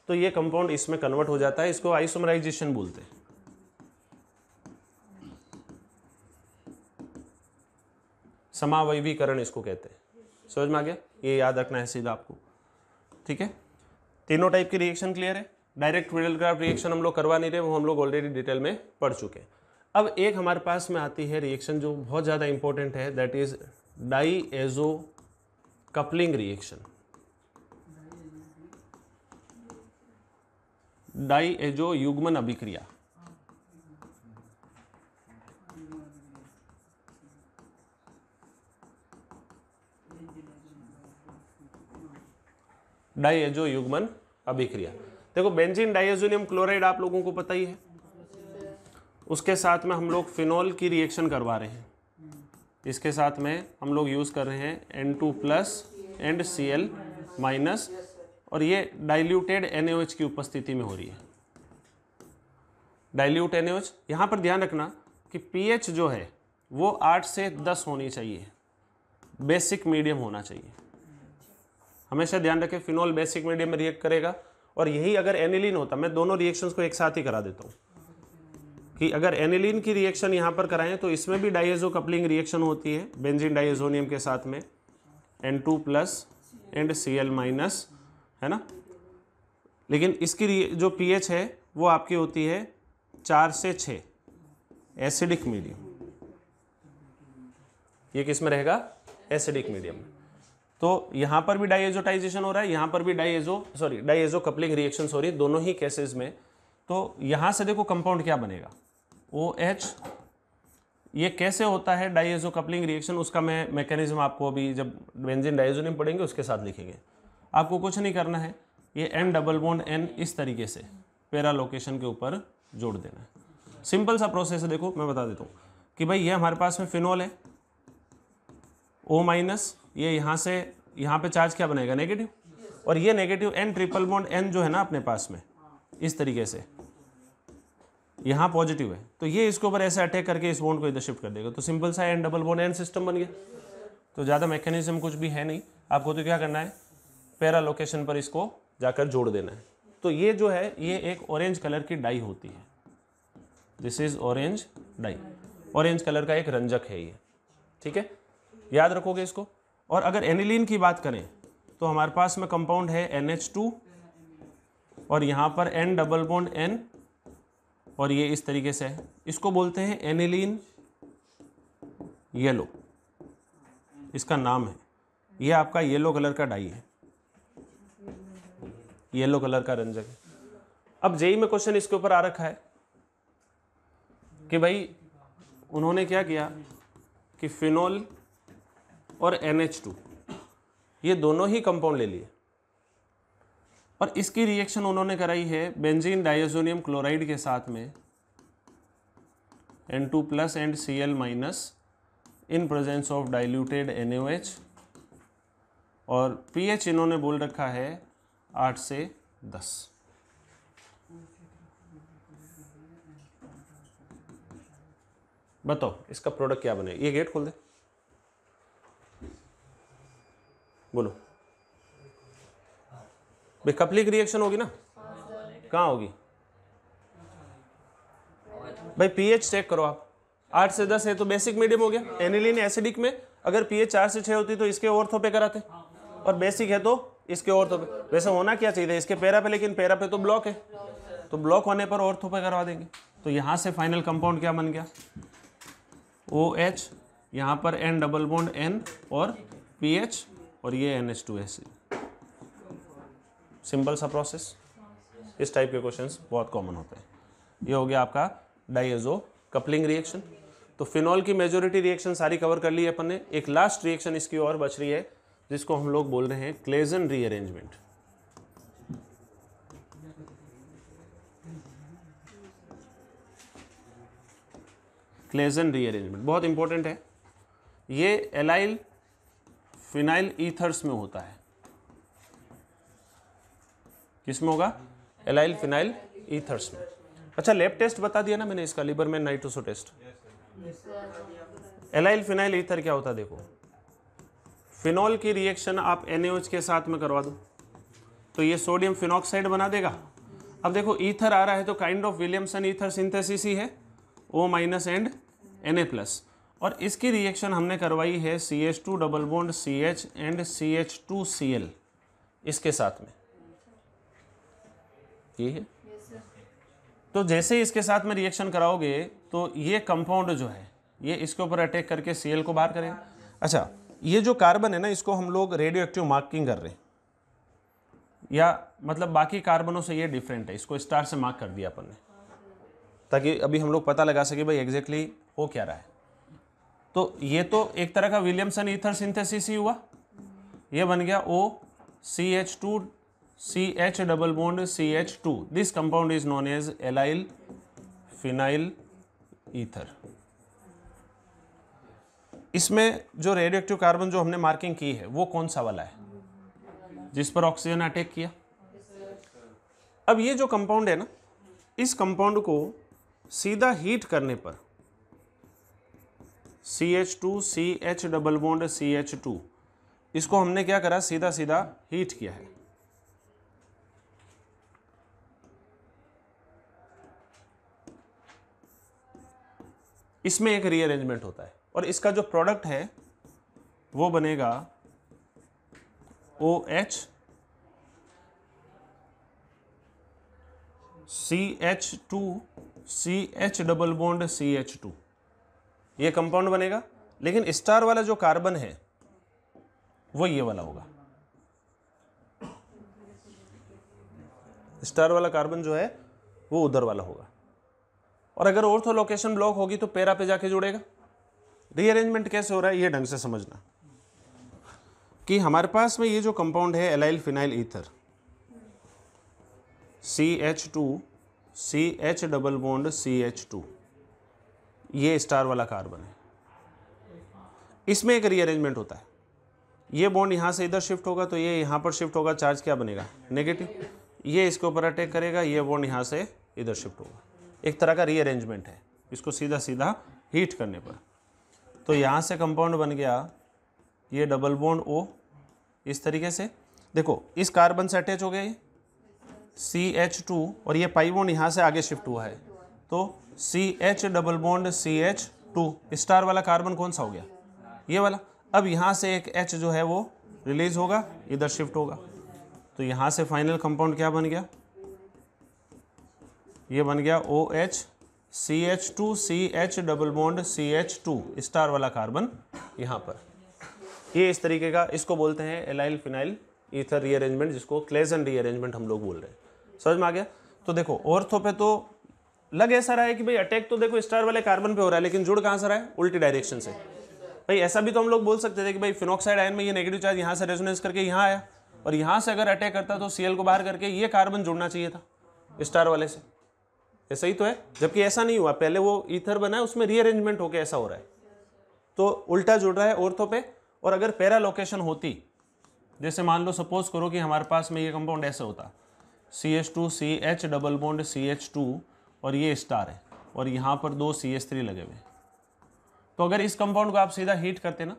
तो ये कंपाउंड इसमें कन्वर्ट हो जाता है, इसको आइसोमराइजेशन बोलते हैं। समावयवीकरण इसको कहते हैं। समझ में आ गया? ये याद रखना है सीधा आपको, ठीक है। तीनों टाइप की रिएक्शन क्लियर है। डायरेक्ट विडलक्राफ्ट रिएक्शन हम लोग करवा नहीं रहे, वो हम लोग ऑलरेडी डिटेल में पढ़ चुके हैं। अब एक हमारे पास में आती है रिएक्शन जो बहुत ज़्यादा इंपॉर्टेंट है, दैट इज डाईएजो कपलिंग रिएक्शन। डाईएजो युग्मन अभिक्रिया। डाईएजो युग्मन अभिक्रिया। देखो, बेंजीन डाइएजोनियम क्लोराइड आप लोगों को पता ही है, उसके साथ में हम लोग फिनोल की रिएक्शन करवा रहे हैं। इसके साथ में हम लोग यूज कर रहे हैं N2+ एंड Cl-, और ये डाइल्यूटेड NaOH की उपस्थिति में हो रही है। डाइल्यूट NaOH, यहाँ पर ध्यान रखना कि pH जो है वो 8 से 10 होनी चाहिए, बेसिक मीडियम होना चाहिए। हमेशा ध्यान रखें, फिनोल बेसिक मीडियम में रिएक्ट करेगा, और यही अगर एनिलीन होता, मैं दोनों रिएक्शंस को एक साथ ही करा देता हूँ कि अगर एनिलीन की रिएक्शन यहाँ पर कराएं तो इसमें भी डाइएजो कपलिंग रिएक्शन होती है बेंजीन डाइएजोनियम के साथ में N2+ एंड Cl-, है ना। लेकिन इसकी जो pH है वो आपकी होती है 4 से 6, एसिडिक मीडियम। ये किस में रहेगा, एसिडिक मीडियम में। तो यहाँ पर भी डाइएजोटाइजेशन हो रहा है, यहाँ पर भी डाइएजो कपलिंग रिएक्शन हो रही है, दोनों ही केसेस में। तो यहाँ से देखो कंपाउंड क्या बनेगा, OH। ये कैसे होता है डाइएजो कपलिंग रिएक्शन, उसका मैं मैकेनिज्म आपको अभी जब बेंजीन डाइएजोनियम पढ़ेंगे उसके साथ लिखेंगे। आपको कुछ नहीं करना है, ये N डबल बॉन्ड N इस तरीके से पैरा लोकेशन के ऊपर जोड़ देना है। सिंपल सा प्रोसेस है, देखो मैं बता देता हूँ कि भाई ये हमारे पास में फिनॉल है, O-, ये यहाँ से यहाँ पे चार्ज क्या बनेगा, नेगेटिव, और ये negative N triple bond N जो है ना अपने पास में इस तरीके से यहाँ पॉजिटिव है, तो ये इसके ऊपर ऐसे अटैक करके इस बॉन्ड को इधर शिफ्ट कर देगा। तो सिंपल सा N double bond N system बन गया। तो ज़्यादा मैकेनिज्म कुछ भी है नहीं, आपको तो क्या करना है, पैरा लोकेशन पर इसको जाकर जोड़ देना है। तो ये जो है ये एक ऑरेंज कलर की डाई होती है, this is orange dye, orange colour का एक रंजक है ये, ठीक है, याद रखोगे इसको। और अगर एनिलीन की बात करें तो हमारे पास में कंपाउंड है NH2 और यहाँ पर N डबल बॉन्ड N और ये इस तरीके से है, इसको बोलते हैं एनिलीन येलो, इसका नाम है। ये आपका येलो कलर का डाई है, येलो कलर का रंजक है। अब जेई में क्वेश्चन इसके ऊपर आ रखा है कि भाई उन्होंने क्या किया कि फिनॉल और NH2 ये दोनों ही कंपाउंड ले लिए और इसकी रिएक्शन उन्होंने कराई है बेंजीन डाइएजोनियम क्लोराइड के साथ में N2+ and Cl- in presence of diluted NaOH, और pH इन्होंने बोल रखा है 8 से 10। बताओ इसका प्रोडक्ट क्या बने, ये गेट खोल दे, बोलो भाई। कपलिंग रिएक्शन होगी ना, कहाँ होगी भाई, pH चेक करो आप, 8 से 10 है तो बेसिक मीडियम हो गया। एनिलीन एसिडिक में अगर pH 4 से 6 होती तो इसके ऑर्थो पे कराते, और बेसिक है तो इसके ऑर्थो पे। वैसे होना क्या चाहिए इसके पैरा पे, लेकिन पैरा पे तो ब्लॉक है, तो ब्लॉक होने पर ऑर्थो पे करवा देंगे। तो यहाँ से फाइनल कंपाउंड क्या बन गया, OH, यहाँ पर N डबल बॉन्ड N और pH, और ये NH2 सिंपल सा प्रोसेस। इस टाइप के क्वेश्चंस बहुत कॉमन होते हैं। ये हो गया आपका डाइएजो कपलिंग रिएक्शन। तो फिनॉल की मेजोरिटी रिएक्शन सारी कवर कर ली है अपन ने। एक लास्ट रिएक्शन इसकी और बच रही है जिसको हम लोग बोल रहे हैं क्लेजन रीअरेंजमेंट। क्लेजन रीअरेंजमेंट बहुत इंपॉर्टेंट है। ये एलाइल फिनाइल ईथर्स में होता है। किस में होगा, एलाइल फिनाइल ईथर्स में। अच्छा लैब टेस्ट बता दिया ना मैंने इसका, Liebermann nitroso test. Allyl phenyl ether क्या होता है, देखो फिनॉल की रिएक्शन आप NaOH के साथ में करवा दो तो ये सोडियम फिनॉक्साइड बना देगा। अब देखो ईथर आ रहा है तो kind of Williamson ether synthesis ही है, O- एंड Na+, और इसकी रिएक्शन हमने करवाई है CH2 double bond CH and CH2Cl इसके साथ में, ये है। तो जैसे ही इसके साथ में रिएक्शन कराओगे तो ये कंपाउंड जो है ये इसके ऊपर अटैक करके Cl को बाहर करेगा। अच्छा ये जो कार्बन है ना इसको हम लोग रेडियो एक्टिव मार्किंग कर रहे हैं, या मतलब बाकी कार्बनों से ये डिफरेंट है, इसको स्टार से मार्क कर दिया अपन ने ताकि अभी हम लोग पता लगा सके भाई एग्जैक्टली हो क्या रहा है। तो ये तो एक तरह का विलियमसन ईथर सिंथेसिस ही हुआ, ये बन गया OCH2 CH double bond CH2। This compound is known as allyl phenyl ether. इसमें जो रेडियोएक्टिव कार्बन जो हमने मार्किंग की है वो कौन सा वाला है, जिस पर ऑक्सीजन अटैक किया। अब ये जो कंपाउंड है ना, इस कंपाउंड को सीधा हीट करने पर CH2 CH double bond CH2, इसको हमने क्या करा, सीधा सीधा हीट किया है। इसमें एक रीअरेंजमेंट होता है और इसका जो प्रोडक्ट है वो बनेगा OH CH2 CH double bond CH2, ये कंपाउंड बनेगा। लेकिन स्टार वाला जो कार्बन है वो ये वाला होगा। स्टार वाला कार्बन जो है वो उधर वाला होगा। और अगर ऑर्थो लोकेशन ब्लॉक होगी तो पैरा पे जाके जुड़ेगा। रीअरेंजमेंट कैसे हो रहा है ये ढंग से समझना कि हमारे पास में ये जो कंपाउंड है allyl phenyl ether CH2 CH double bond CH2, ये स्टार वाला कार्बन है। इसमें एक रीअरेंजमेंट होता है, ये बॉन्ड यहाँ से इधर शिफ्ट होगा तो ये यहाँ पर शिफ्ट होगा, चार्ज क्या बनेगा नेगेटिव, ये इसके ऊपर अटैक करेगा, ये बॉन्ड यहाँ से इधर शिफ्ट होगा। एक तरह का रीअरेंजमेंट है इसको सीधा सीधा हीट करने पर। तो यहाँ से कंपाउंड बन गया ये डबल बॉन्ड O इस तरीके से। देखो इस कार्बन से अटैच हो गया ये CH2 और ये पाई बॉन्ड यहाँ से आगे शिफ्ट हुआ है तो CH double bond CH2, star वाला कार्बन कौन सा हो गया ये वाला। अब यहाँ से एक H जो है वो रिलीज होगा, इधर शिफ्ट होगा, तो यहाँ से फाइनल कंपाउंड क्या बन गया, ये बन गया OH CH2 CH double bond CH2, star वाला कार्बन यहाँ पर। ये इस तरीके का, इसको बोलते हैं एलाइल फिनाइल ईथर रीअरेंजमेंट, जिसको क्लेजन रीअरेंजमेंट हम लोग बोल रहे हैं। समझ में आ गया। तो देखो ऑर्थो पे तो लग ऐसा रहा है कि भाई अटैक तो देखो स्टार वाले कार्बन पे हो रहा है, लेकिन जुड़ कहाँ से रहा है, उल्टी डायरेक्शन से। भाई ऐसा भी तो हम लोग बोल सकते थे कि भाई फिनॉक्साइड आयन में ये नेगेटिव चार्ज यहाँ से रेजोनेंस करके यहाँ आया और यहाँ से अगर अटैक करता तो Cl को बाहर करके ये कार्बन जुड़ना चाहिए था स्टार वाले से। ऐसा ही तो है, जबकि ऐसा नहीं हुआ, पहले वो ईथर बना है उसमें रीअरेंजमेंट होकर ऐसा हो रहा है, तो उल्टा जुड़ रहा है ऑर्थो पे। और अगर पैरा लोकेशन होती, जैसे मान लो सपोज करो कि हमारे पास में ये कंपाउंड ऐसे होता CH2 CH double bond CH2 और ये स्टार है और यहाँ पर 2 CH3 लगे हुए, तो अगर इस कंपाउंड को आप सीधा हीट करते ना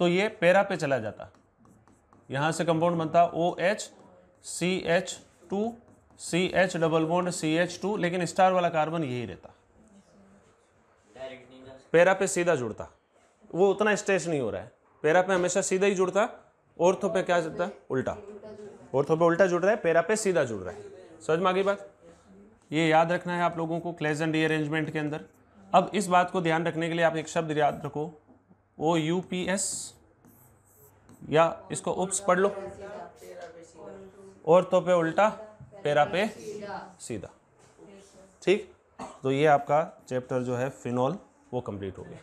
तो ये पैरा पे चला जाता, यहाँ से कंपाउंड बनता OH CH2 CH double bond CH2, लेकिन स्टार वाला कार्बन यही रहता, पैरा पे सीधा जुड़ता, वो उतना स्ट्रेच नहीं हो रहा है, पैरा पे हमेशा सीधा ही जुड़ता। ऑर्थो पे क्या जुड़ता है, उल्टा, ऑर्थो पे उल्टा जुड़ रहा है, पैरा पे सीधा जुड़ रहा है। समझ में आ गई बात। ये याद रखना है आप लोगों को क्लेजन रीअरेंजमेंट के अंदर। अब इस बात को ध्यान रखने के लिए आप एक शब्द याद रखो, OUPS, या इसको उप्स पढ़ लो, ऑर्थो पे उल्टा पैरा पे सीधा। ठीक, तो ये आपका चैप्टर जो है फिनॉल वो कंप्लीट हो गया।